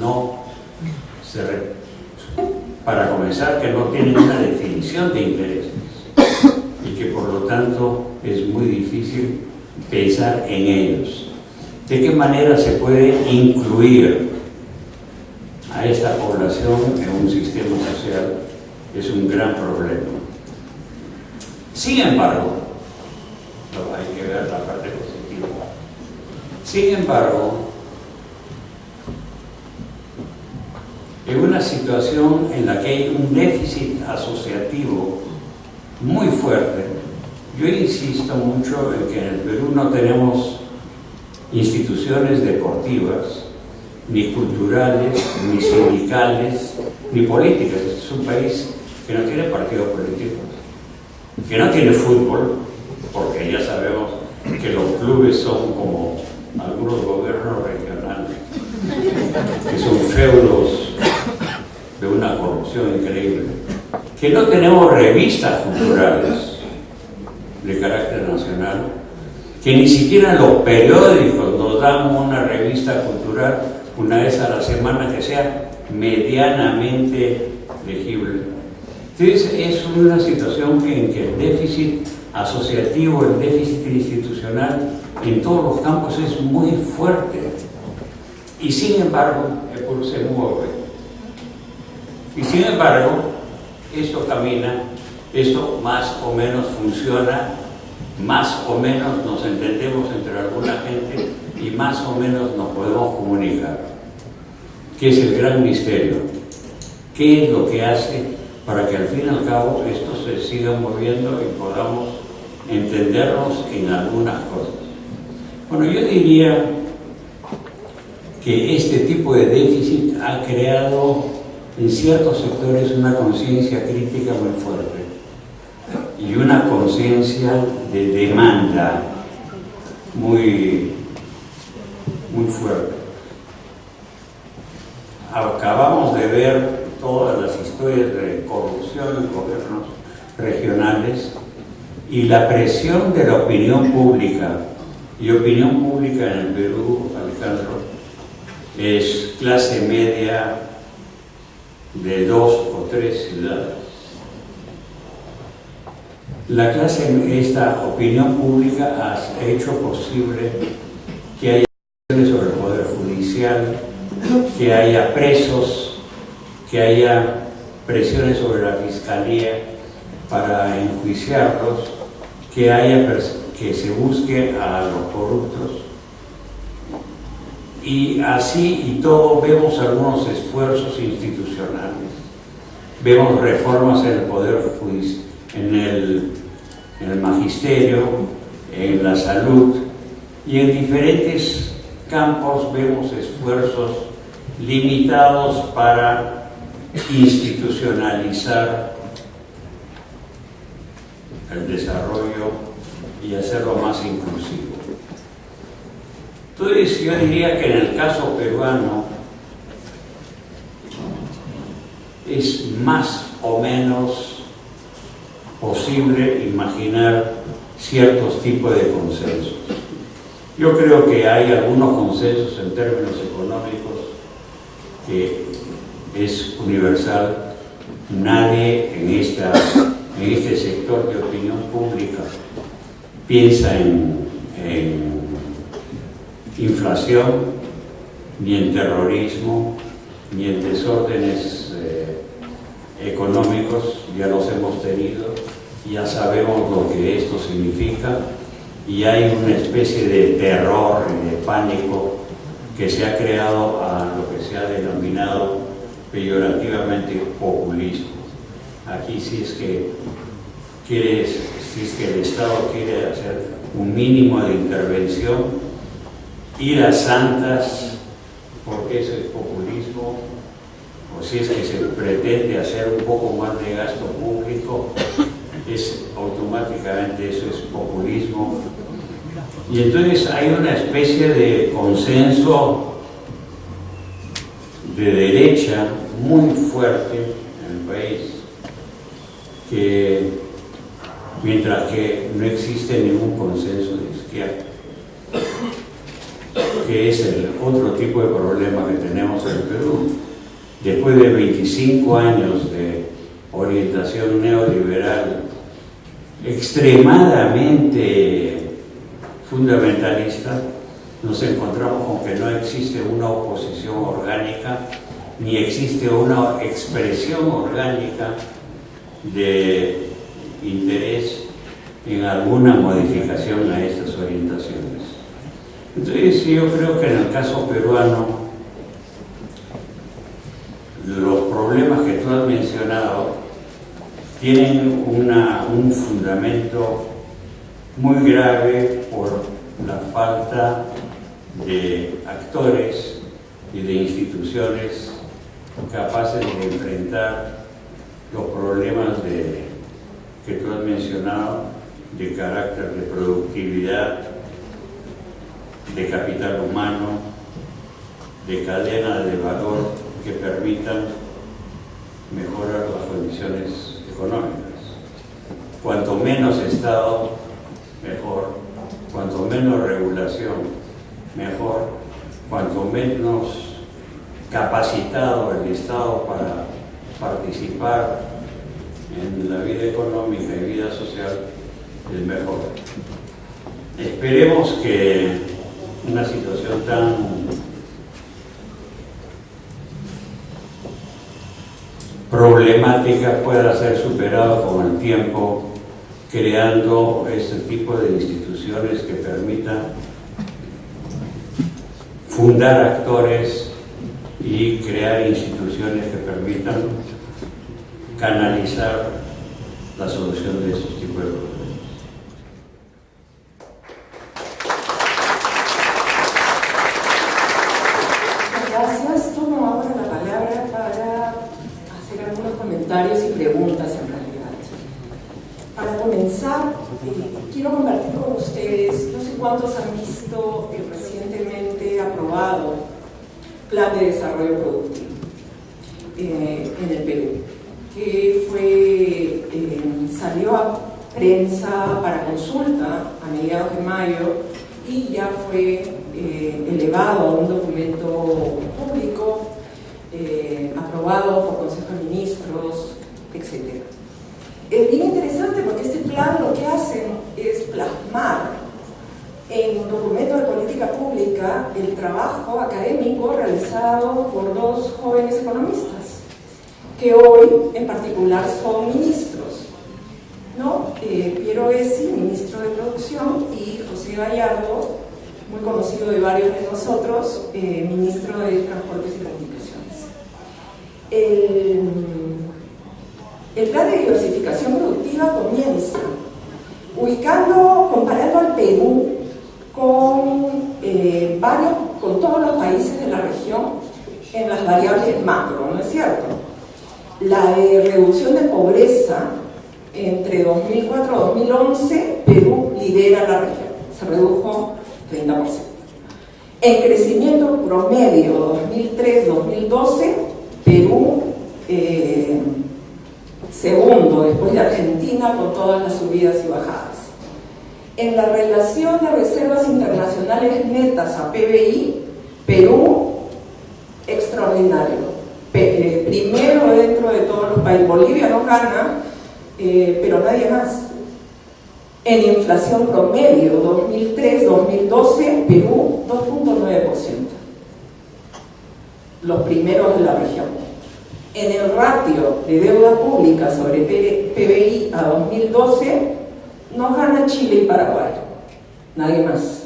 para comenzar, que no tienen una definición de intereses y que por lo tanto es muy difícil pensar en ellos? ¿De qué manera se puede incluir a esta población en un sistema social? Es un gran problema. Sin embargo, hay que ver la parte positiva. Sin embargo, en una situación en la que hay un déficit asociativo muy fuerte, yo insisto mucho en que en el Perú no tenemos instituciones deportivas, ni culturales, ni sindicales, ni políticas. Este es un país que no tiene partidos políticos, que no tiene fútbol, porque ya sabemos que los clubes son como algunos gobiernos regionales, que son feudos de una corrupción increíble, que no tenemos revistas culturales de carácter nacional, que ni siquiera los periódicos nos dan una revista cultural una vez a la semana que sea medianamente legible. Entonces es una situación en que el déficit asociativo, el déficit institucional en todos los campos es muy fuerte, y sin embargo EPUR se mueve, y sin embargo esto camina, esto más o menos funciona, más o menos nos entendemos entre alguna gente y más o menos nos podemos comunicar. ¿Qué es el gran misterio? ¿Qué es lo que hace para que al fin y al cabo esto se siga moviendo y podamos entendernos en algunas cosas? Bueno, yo diría que este tipo de déficit ha creado en ciertos sectores una conciencia crítica muy fuerte y una conciencia de demanda muy fuerte. Acabamos de ver todas las historias de corrupción en gobiernos regionales y la presión de la opinión pública. Y opinión pública en el Perú, Alejandro, es clase media de 2 o 3 ciudades. Esta opinión pública ha hecho posible que haya presiones sobre el Poder Judicial, que haya presos, que haya presiones sobre la Fiscalía para enjuiciarlos, que se busque a los corruptos. Y así y todo vemos algunos esfuerzos institucionales, vemos reformas en el Poder Judicial, en el magisterio, en la salud, y en diferentes campos vemos esfuerzos limitados para institucionalizar el desarrollo y hacerlo más inclusivo. Entonces yo diría que en el caso peruano es más o menos posible imaginar ciertos tipos de consensos. Yo creo que hay algunos consensos en términos económicos que es universal. Nadie en este sector de opinión pública piensa en inflación, ni en terrorismo, ni en desórdenes económicos. Ya los hemos tenido, ya sabemos lo que esto significa, y hay una especie de terror y de pánico que se ha creado a lo que se ha denominado peyorativamente populismo. Aquí si es que el Estado quiere hacer un mínimo de intervención, ir a santas, porque eso es populismo, o si es que se pretende hacer un poco más de gasto público, automáticamente eso es populismo. Y entonces hay una especie de consenso de derecha muy fuerte en el país, que mientras que no existe ningún consenso de izquierda, que es el otro tipo de problema que tenemos en el Perú. Después de 25 años de orientación neoliberal extremadamente fundamentalista, nos encontramos con que no existe una oposición orgánica, ni existe una expresión orgánica de interés en alguna modificación a estas orientaciones. Entonces yo creo que en el caso peruano los problemas que tú has mencionado tienen un fundamento muy grave por la falta de actores y de instituciones capaces de enfrentar los problemas que tú has mencionado, de carácter de productividad, de capital humano, de cadena de valor que permitan mejorar las condiciones económicas. Cuanto menos Estado, mejor. Cuanto menos regulación, mejor. Cuanto menos capacitado el Estado para participar en la vida económica y vida social, es mejor. Esperemos que una situación tan problemática pueda ser superada con el tiempo, creando este tipo de instituciones que permitan fundar actores y crear instituciones que permitan canalizar la solución de esos tipos de problemas. Gracias. Tomo ahora la palabra para hacer algunos comentarios y preguntas en realidad. Para comenzar, quiero compartir con ustedes, no sé cuántos han visto el recientemente aprobado Plan de Desarrollo Productivo en el Perú, que salió a prensa para consulta a mediados de mayo y ya fue elevado a un documento público, aprobado por Consejo de Ministros, etc. Es bien interesante porque este plan lo que hacen es plasmar en un documento de política pública el trabajo académico realizado por dos jóvenes economistas, que hoy en particular son ministros, ¿no? Piero Essi, ministro de Producción, y José Gallardo, muy conocido de varios de nosotros, ministro de Transportes y Comunicaciones. El plan de diversificación productiva comienza comparando al Perú con todos los países de la región en las variables macro, ¿no es cierto? La de reducción de pobreza entre 2004 y 2011, Perú lidera la región, se redujo 30%. En crecimiento promedio 2003-2012, Perú segundo después de Argentina con todas las subidas y bajadas. En la relación de reservas internacionales netas a PBI, Perú extraordinario. Primero dentro de todos los países. Bolivia no gana, pero nadie más. En inflación promedio 2003-2012, Perú 2.9%. Los primeros de la región. En el ratio de deuda pública sobre PBI a 2012, nos gana Chile y Paraguay, nadie más.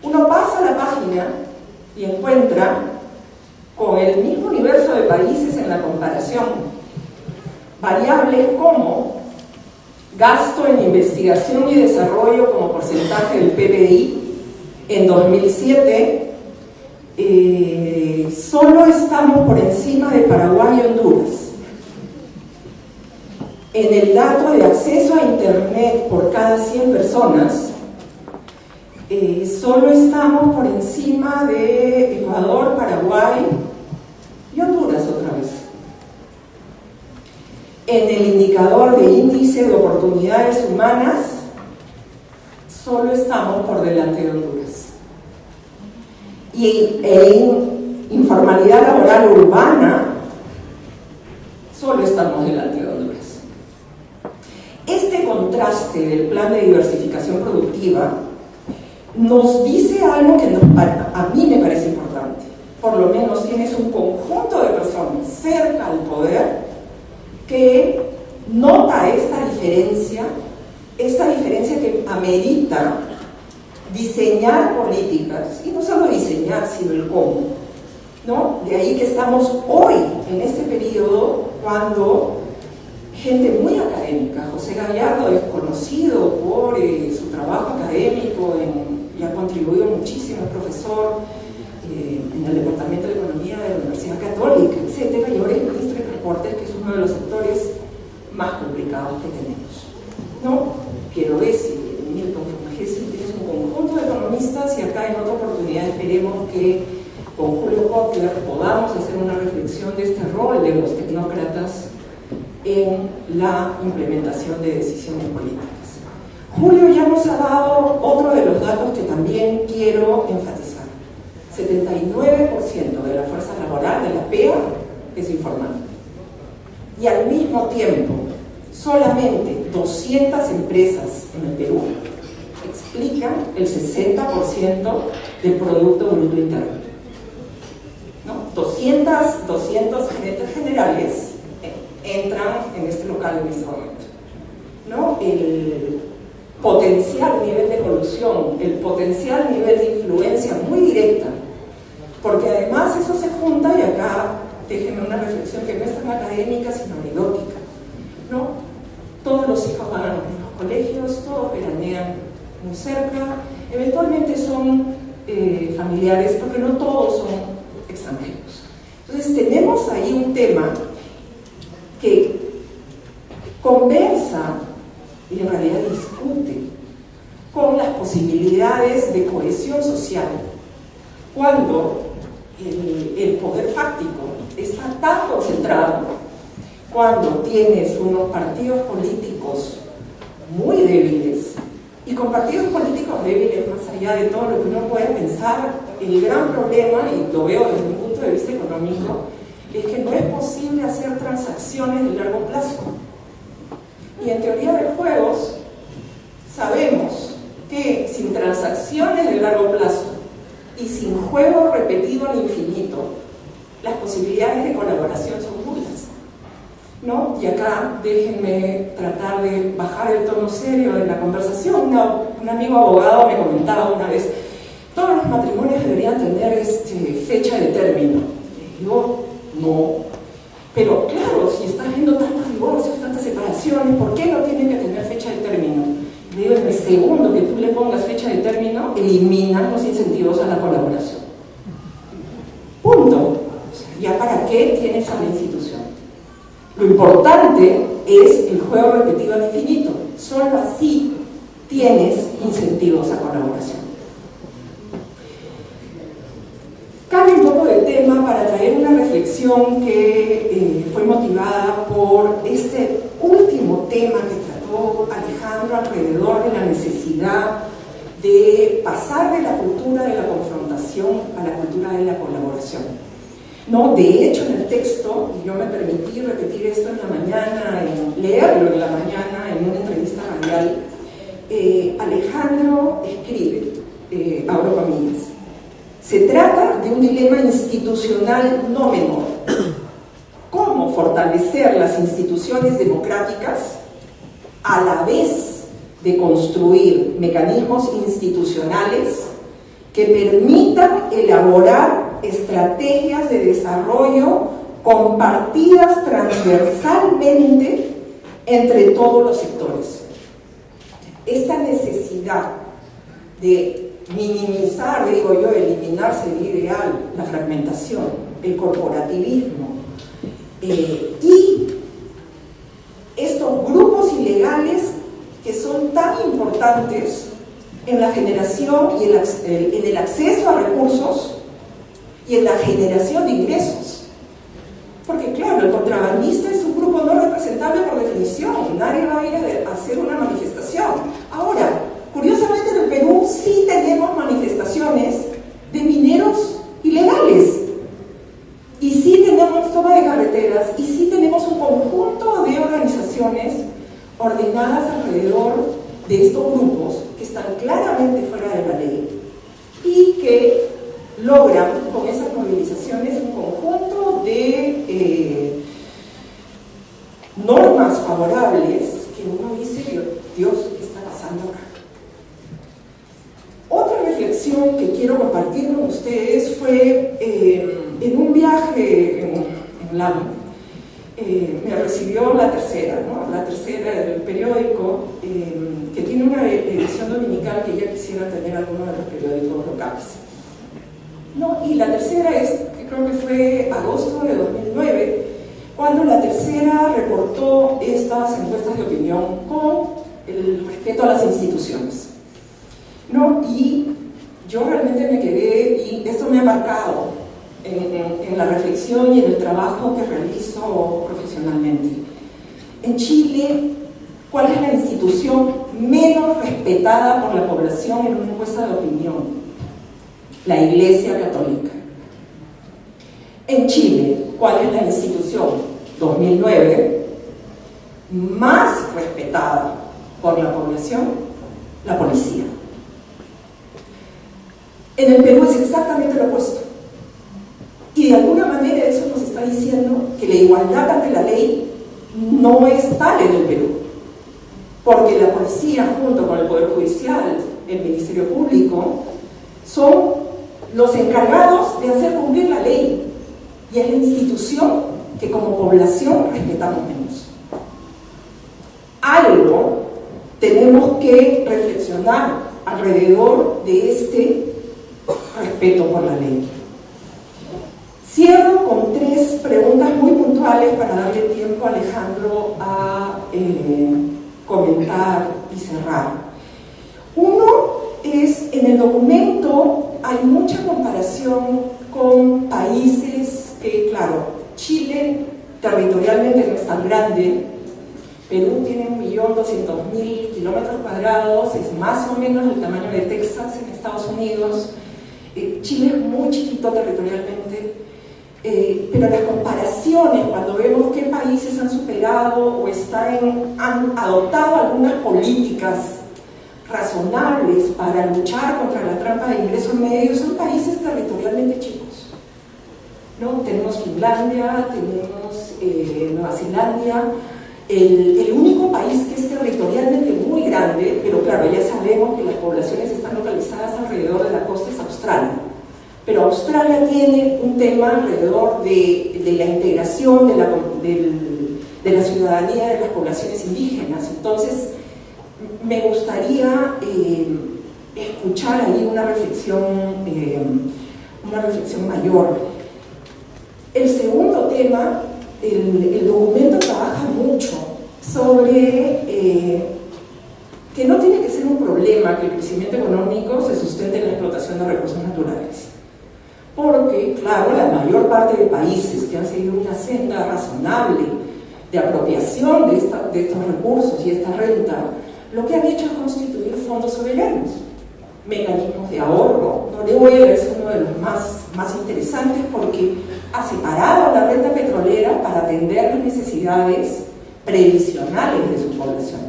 Uno pasa a la página y encuentra con el mismo universo de países en la comparación variables como gasto en investigación y desarrollo como porcentaje del PBI en 2007. Solo estamos por encima de Paraguay y Honduras. En el dato de acceso a Internet por cada 100 personas, solo estamos por encima de Ecuador, Paraguay y Honduras otra vez. En el indicador de índice de oportunidades humanas, solo estamos por delante de Honduras. Y en informalidad laboral urbana, solo estamos delante de Honduras. Este contraste del plan de diversificación productiva nos dice algo que a mí me parece importante. Por lo menos tienes un conjunto de personas cerca al poder que nota esta diferencia que amerita diseñar políticas, y no solo diseñar, sino el cómo, ¿no? De ahí que estamos hoy, en este periodo, cuando gente muy académica, José Gallardo es conocido por su trabajo académico en y ha contribuido muchísimo, es profesor en el Departamento de Economía de la Universidad Católica, etcétera, y ahora es ministro de Transportes, que es uno de los sectores más complicados que tenemos, ¿no? Piero Bessi, Milton Fumagesi, tienes un conjunto de economistas, y acá en otra oportunidad esperemos que con Julio Kotler podamos hacer una reflexión de este rol de los tecnócratas en la implementación de decisiones políticas. Julio ya nos ha dado otro de los datos que también quiero enfatizar. 79% de la fuerza laboral de la PEA es informal. Y al mismo tiempo, solamente 200 empresas en el Perú explican el 60% del Producto Bruto Interno. ¿No? 200 gerentes generales entran en este local en este momento, ¿no? El potencial nivel de corrupción, el potencial nivel de influencia muy directa, porque además eso se junta, y acá déjenme una reflexión que no es tan académica sino anecdótica, ¿no? Todos los hijos van a los mismos colegios, todos veranean muy cerca, eventualmente son familiares, porque no todos son extranjeros. Entonces tenemos ahí un tema que conversa y en realidad discute con las posibilidades de cohesión social cuando el poder fáctico está tan concentrado, cuando tienes unos partidos políticos muy débiles, y con partidos políticos débiles, más allá de todo lo que uno puede pensar, el gran problema, y lo veo desde un punto de vista económico, es que no es posible hacer transacciones de largo plazo. Y en teoría de juegos sabemos que sin transacciones de largo plazo y sin juego repetido al infinito, las posibilidades de colaboración son nulas, ¿no? Y acá déjenme tratar de bajar el tono serio de la conversación. Un amigo abogado me comentaba una vez: todos los matrimonios deberían tener fecha de término. Y yo, no. Pero claro, si estás viendo tantos divorcios, tantas separaciones, ¿por qué no tienen que tener fecha de término? Le digo, en el segundo que tú le pongas fecha de término, eliminas los incentivos a la colaboración. Punto. O sea, ¿ya para qué tienes a la institución? Lo importante es el juego repetido al infinito. Solo así tienes incentivos a colaboración. Cambio un poco de tema para traer una reflexión que fue motivada por este último tema que trató Alejandro alrededor de la necesidad de pasar de la cultura de la confrontación a la cultura de la colaboración, ¿no? De hecho, en el texto, y yo me permití repetir esto en la mañana, leerlo en la mañana en una entrevista radial, Alejandro escribe, abro comillas: se trata de un dilema institucional no menor. ¿Cómo fortalecer las instituciones democráticas a la vez de construir mecanismos institucionales que permitan elaborar estrategias de desarrollo compartidas transversalmente entre todos los sectores? Esta necesidad de minimizar, digo yo, eliminar sería ideal, la fragmentación, el corporativismo, y estos grupos ilegales que son tan importantes en la generación y en el acceso a recursos y en la generación de ingresos. Porque claro, el contrabandista es un grupo no representable por definición, nadie va a ir a hacer una manifestación. Ahora, curiosamente en el Perú sí tenemos manifestaciones de mineros ilegales, y sí tenemos toma de carreteras, y sí tenemos un conjunto de organizaciones ordenadas alrededor de estos grupos que están claramente fuera de la ley y que logran con esas movilizaciones un conjunto de normas favorables que uno dice: Dios, ¿qué está pasando acá? Otra reflexión que quiero compartir con ustedes fue en un viaje en LAM. me recibió la tercera, ¿no? La tercera del periódico, que tiene una edición dominical que ella quisiera tener alguno de los periódicos locales. No, y la tercera es, que creo que fue agosto de 2009, cuando la tercera reportó estas encuestas de opinión con el respeto a las instituciones, ¿no? Y yo realmente me quedé, y esto me ha marcado en la reflexión y en el trabajo que realizo profesionalmente. En Chile, ¿cuál es la institución menos respetada por la población en una encuesta de opinión? La Iglesia Católica. En Chile, ¿cuál es la institución 2009 más respetada por la población? La policía. En el Perú es exactamente lo opuesto. Y de alguna manera eso nos está diciendo que la igualdad ante la ley no es tal en el Perú. Porque la policía, junto con el Poder Judicial, el Ministerio Público, son los encargados de hacer cumplir la ley. Y es la institución que como población respetamos menos. Algo tenemos que reflexionar alrededor de este respeto por la ley. Cierro con 3 preguntas muy puntuales para darle tiempo a Alejandro a comentar y cerrar. Uno es, en el documento hay mucha comparación con países que, claro, Chile territorialmente no es tan grande, Perú tiene 1.200.000 kilómetros cuadrados, es más o menos el tamaño de Texas en Estados Unidos. Chile es muy chiquito territorialmente, pero las comparaciones, cuando vemos qué países han superado o han adoptado algunas políticas razonables para luchar contra la trampa de ingreso medio, son países territorialmente chicos, ¿no? Tenemos Finlandia, tenemos Nueva Zelanda. El único país que es territorialmente muy grande, pero claro, ya sabemos que las poblaciones están localizadas alrededor de la costa, es Australia. Pero Australia tiene un tema alrededor de la integración de la ciudadanía de las poblaciones indígenas. Entonces, me gustaría escuchar ahí una reflexión mayor. El segundo tema, el documento trabaja mucho sobre que no tiene que ser un problema que el crecimiento económico se sustente en la explotación de recursos naturales. Porque, claro, la mayor parte de países que han seguido una senda razonable de apropiación de estos recursos y esta renta, lo que han hecho es constituir fondos soberanos, mecanismos de ahorro. Noruega es uno de los más interesantes porque ha separado la renta petrolera para atender las necesidades previsionales de su población.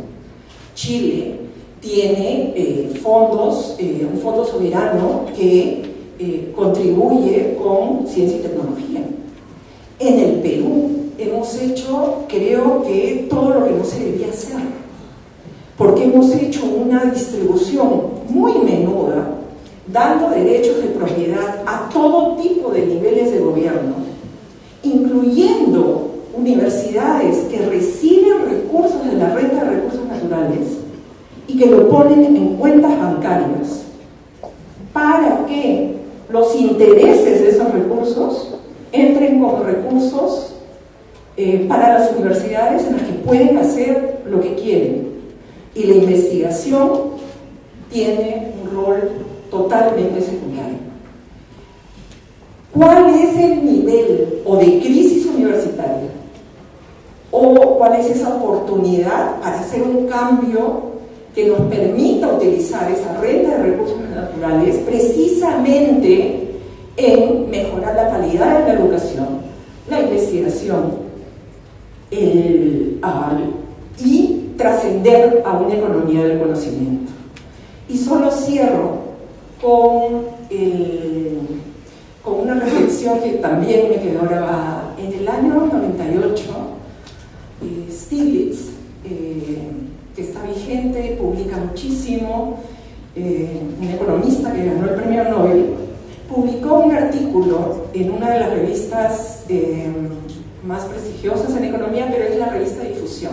Chile tiene un fondo soberano que contribuye con ciencia y tecnología. En el Perú hemos hecho, creo que, todo lo que no se debía hacer, porque hemos hecho una distribución muy menuda, dando derechos de propiedad a todo tipo de niveles de gobierno, incluyendo universidades que reciben recursos de la renta de recursos naturales y que lo ponen en cuentas bancarias para que los intereses de esos recursos entren como recursos para las universidades en las que pueden hacer lo que quieren. Y la investigación tiene un rol totalmente secundario. ¿Cuál es el nivel o de crisis universitaria o cuál es esa oportunidad para hacer un cambio que nos permita utilizar esa renta de recursos naturales precisamente en mejorar la calidad de la educación, la investigación y trascender a una economía del conocimiento? Y solo cierro con una reflexión que también me quedó grabada. En el año 98, Stiglitz, que está vigente, publica muchísimo, un economista que ganó el premio Nobel, publicó un artículo en una de las revistas más prestigiosas en economía, pero es la revista Difusión.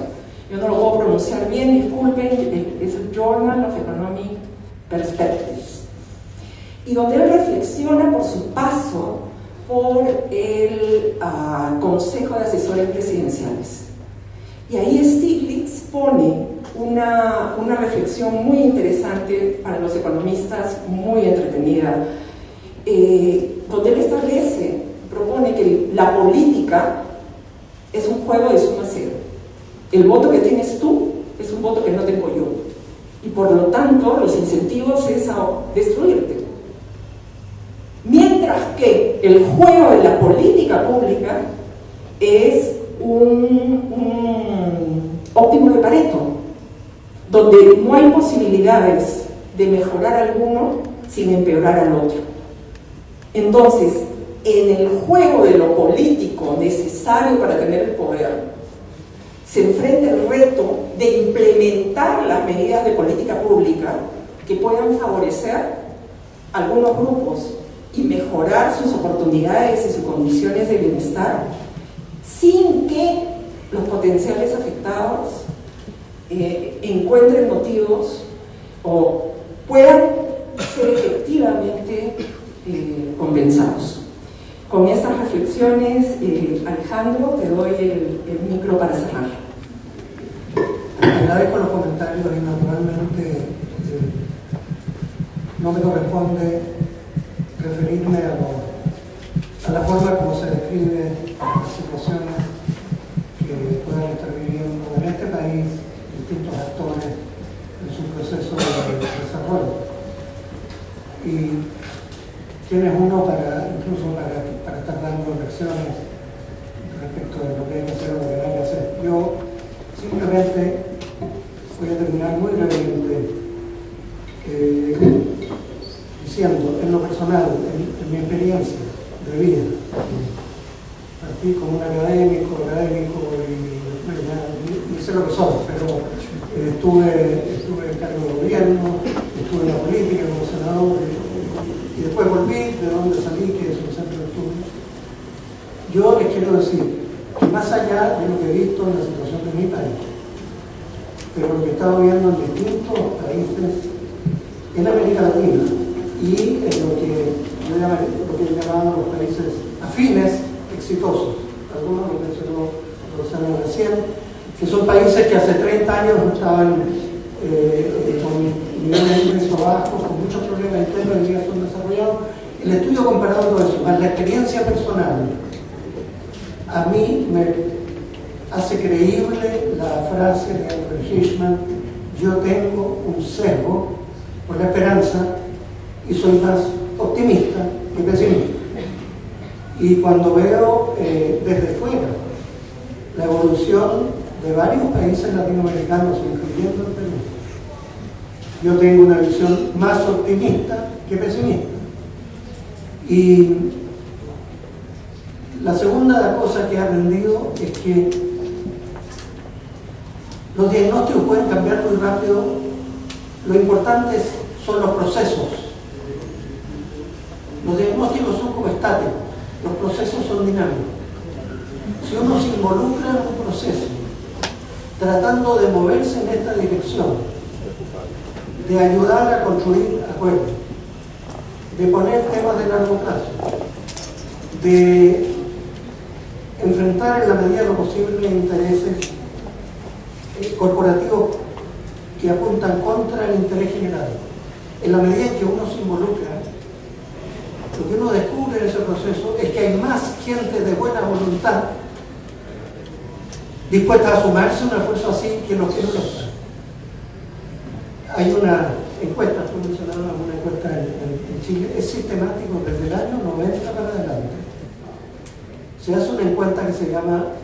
Yo no lo puedo pronunciar bien, disculpen, es el Journal of Economic Perspectives. Y donde él reflexiona por su paso por el Consejo de Asesores Presidenciales. Y ahí Stiglitz pone una reflexión muy interesante para los economistas, muy entretenida, donde él propone que la política es un juego de suma cero. El voto que tienes tú es un voto que no tengo yo. Y por lo tanto, los incentivos es a destruirte. Mientras que el juego de la política pública es un óptimo de Pareto, donde no hay posibilidades de mejorar alguno sin empeorar al otro. Entonces, en el juego de lo político necesario para tener el poder, se enfrenta el reto de implementar las medidas de política pública que puedan favorecer a algunos grupos y mejorar sus oportunidades y sus condiciones de bienestar, sin que los potenciales afectados encuentren motivos o puedan ser efectivamente compensados. Con estas reflexiones, Alejandro, te doy el micro para cerrar. Agradezco los comentarios y naturalmente no me corresponde referirme a la forma como se describe las situaciones que puedan estar viviendo en este país distintos actores en su proceso de desarrollo. Y quién es uno incluso para estar dando lecciones respecto de lo que hay que hacer o lo que no hay que hacer. Yo simplemente voy a terminar muy brevemente diciendo, en lo personal, en mi experiencia de vida, partí como un académico y ni sé lo que soy, pero estuve en cargo de gobierno, estuve en la política como senador y después volví de donde salí, que es el centro de estudios. Yo les quiero decir que más allá de lo que he visto en la situación de mi país, pero lo que he estado viendo en distintos países en América Latina y en lo que he llamado los países afines exitosos, algunos lo mencionó Rosana recién, que son países que hace 30 años estaban con niveles de ingreso bajos, con muchos problemas internos y hoy día son desarrollados. El estudio comparado todo eso, más la experiencia personal, a mí me hace creíble la frase de Albert Hirschman: yo tengo un sesgo por la esperanza y soy más optimista que pesimista. Y cuando veo desde fuera la evolución de varios países latinoamericanos, incluyendo el Perú, yo tengo una visión más optimista que pesimista. Y la segunda cosa que he aprendido es que los diagnósticos pueden cambiar muy rápido. Lo importante son los procesos. Los diagnósticos son como estáticos, los procesos son dinámicos. Si uno se involucra en un proceso tratando de moverse en esta dirección, de ayudar a construir acuerdos, de poner temas de largo plazo, de enfrentar en la medida de lo posible intereses corporativos que apuntan contra el interés general. En la medida en que uno se involucra, lo que uno descubre en ese proceso es que hay más gente de buena voluntad dispuesta a sumarse a un esfuerzo así que los que no lo están. Hay una encuesta, tú mencionabas una encuesta en Chile, es sistemático desde el año 90 para adelante. Se hace una encuesta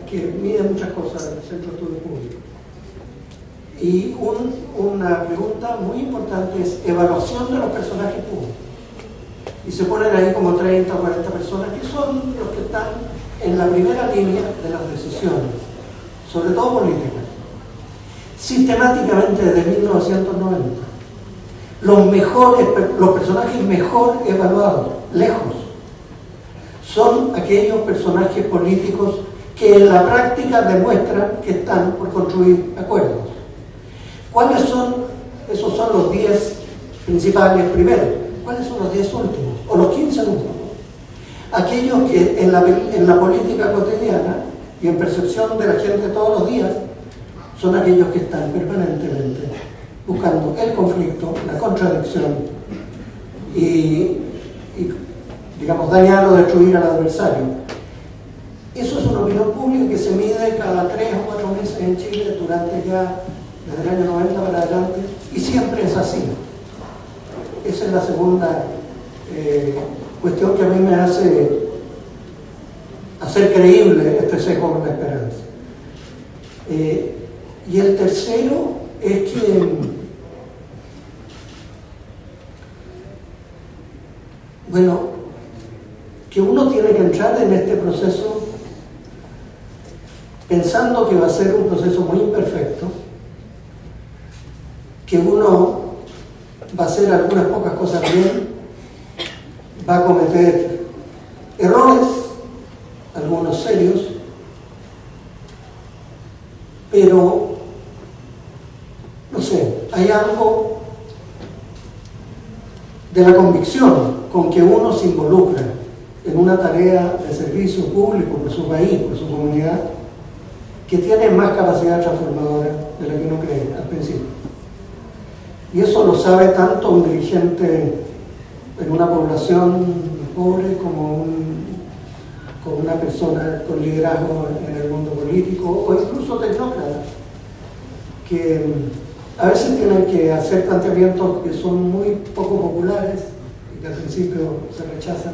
que mide muchas cosas del Centro de Estudios Públicos. Y una pregunta muy importante es evaluación de los personajes públicos. Y se ponen ahí como 30 o 40 personas que son los que están en la primera línea de las decisiones, sobre todo políticas. Sistemáticamente desde 1990, los personajes mejor evaluados, lejos, son aquellos personajes políticos que en la práctica demuestran que están por construir acuerdos. ¿Cuáles son? Esos son los 10 principales primeros. ¿Cuáles son los 10 últimos? O los 15 últimos. Aquellos que en la política cotidiana y en percepción de la gente todos los días son aquellos que están permanentemente buscando el conflicto, la contradicción y digamos, dañar o destruir al adversario. Eso es una opinión pública que se mide cada 3 o 4 meses en Chile durante ya desde el año 90 para adelante, y siempre es así. Esa es la segunda cuestión que a mí me hace hacer creíble este sesgo con la esperanza. Y el tercero es que, bueno, que uno tiene que entrar en este proceso pensando que va a ser un proceso muy imperfecto, que uno va a hacer algunas pocas cosas bien, va a cometer errores, algunos serios, pero, no sé, hay algo de la convicción con que uno se involucra en una tarea de servicio público por su país, por su comunidad, que tiene más capacidad transformadora de la que uno cree al principio. Y eso lo sabe tanto un dirigente en una población pobre como una persona con liderazgo en el mundo político o incluso tecnócratas, que a veces tienen que hacer planteamientos que son muy poco populares y que al principio se rechazan.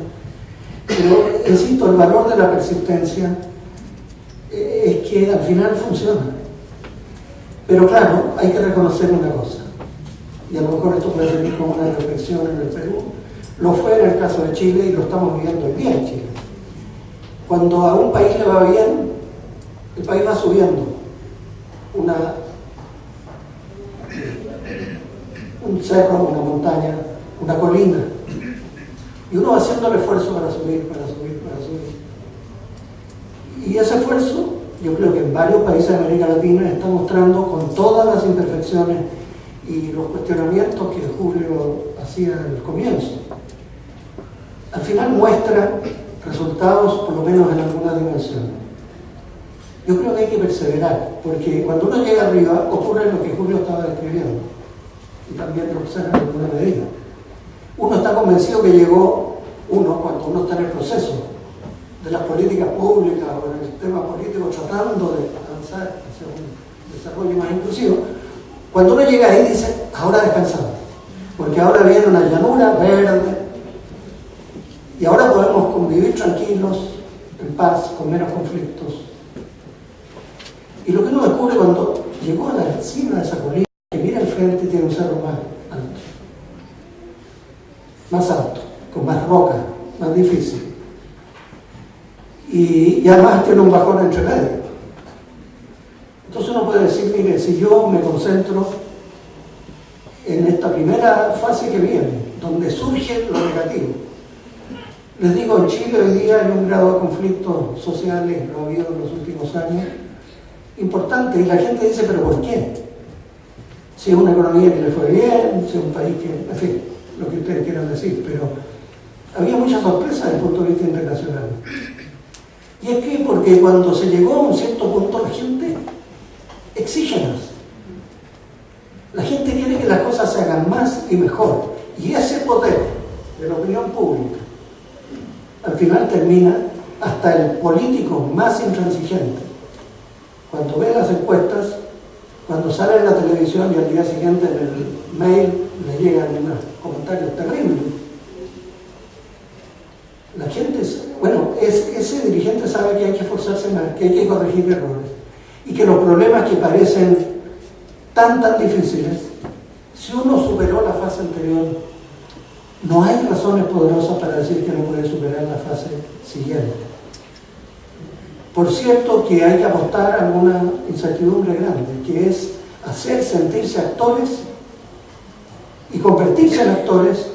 Pero, insisto, el valor de la persistencia es que al final funciona. Pero claro, hay que reconocer una cosa, y a lo mejor esto puede venir como una reflexión en el Perú, lo fue en el caso de Chile y lo estamos viviendo hoy día en Chile. Cuando a un país le va bien, el país va subiendo un cerro, una montaña, una colina, y uno va haciendo el esfuerzo para subir. Y ese esfuerzo, yo creo que en varios países de América Latina está mostrando, con todas las imperfecciones y los cuestionamientos que Julio hacía en el comienzo, al final muestra resultados, por lo menos en alguna dimensión. Yo creo que hay que perseverar, porque cuando uno llega arriba ocurre lo que Julio estaba describiendo, y también Roxana en alguna medida. Uno está convencido que llegó, cuando uno está en el proceso de las políticas públicas o en el tema político tratando de avanzar hacia un desarrollo más inclusivo, cuando uno llega ahí dice, ahora descansamos, porque ahora viene una llanura verde y ahora podemos convivir tranquilos, en paz, con menos conflictos. Y lo que uno descubre cuando llegó a la cima de esa colina, que mira al frente y tiene un cerro más alto, con más roca, más difícil. Y además tiene un bajón entre medio. Entonces uno puede decir, mire, si yo me concentro en esta primera fase que viene, donde surge lo negativo. Les digo, en Chile hoy día hay un grado de conflictos sociales, lo ha habido en los últimos años, importante, y la gente dice, ¿pero por qué? Si es una economía que le fue bien, si es un país que, en fin, lo que ustedes quieran decir, pero había muchas sorpresas desde el punto de vista internacional. Y es que porque cuando se llegó a un cierto punto la gente exige más. La gente quiere que las cosas se hagan más y mejor. Y ese poder de la opinión pública al final termina hasta el político más intransigente. Cuando ve las encuestas, cuando sale en la televisión y al día siguiente en el mail le llegan unos comentarios terribles. La gente, ese dirigente sabe que hay que esforzarse más, que hay que corregir errores y que los problemas que parecen tan difíciles, si uno superó la fase anterior, no hay razones poderosas para decir que no puede superar la fase siguiente. Por cierto que hay que apostar a una incertidumbre grande, que es hacer sentirse actores y convertirse en actores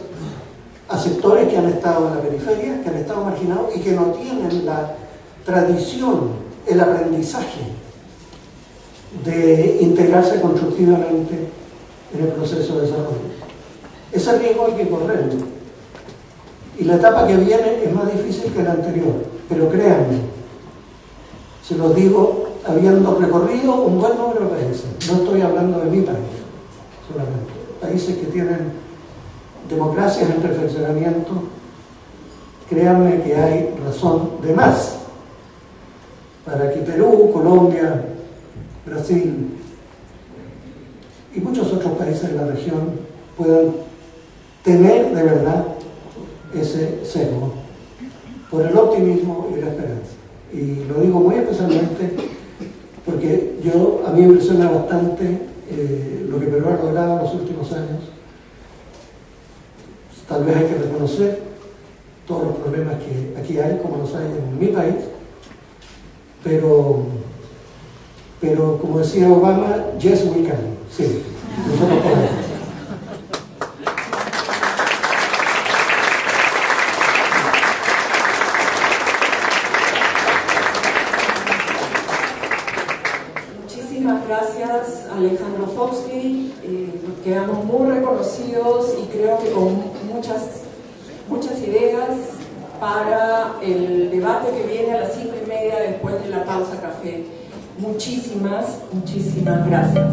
a sectores que han estado en la periferia, que han estado marginados y que no tienen la tradición el aprendizaje de integrarse constructivamente en el proceso de desarrollo. Ese riesgo hay que correrlo. Y la etapa que viene es más difícil que la anterior, pero créanme, se los digo habiendo recorrido un buen número de países. No estoy hablando de mi país solamente. Países que tienen democracias en perfeccionamiento, créanme que hay razón de más para que Perú, Colombia, Brasil y muchos otros países de la región puedan tener de verdad ese sesgo por el optimismo y la esperanza. Y lo digo muy especialmente porque a mí me impresiona bastante lo que Perú ha logrado en los últimos años. Tal vez hay que reconocer todos los problemas que aquí hay, como los hay en mi país, pero como decía Obama, yes we can, sí, nosotros podemos. Muchísimas gracias, Alejandro Foxby. Quedamos muy reconocidos y creo que con muchas ideas para el debate que viene a las 5:30 después de la pausa café. Muchísimas gracias.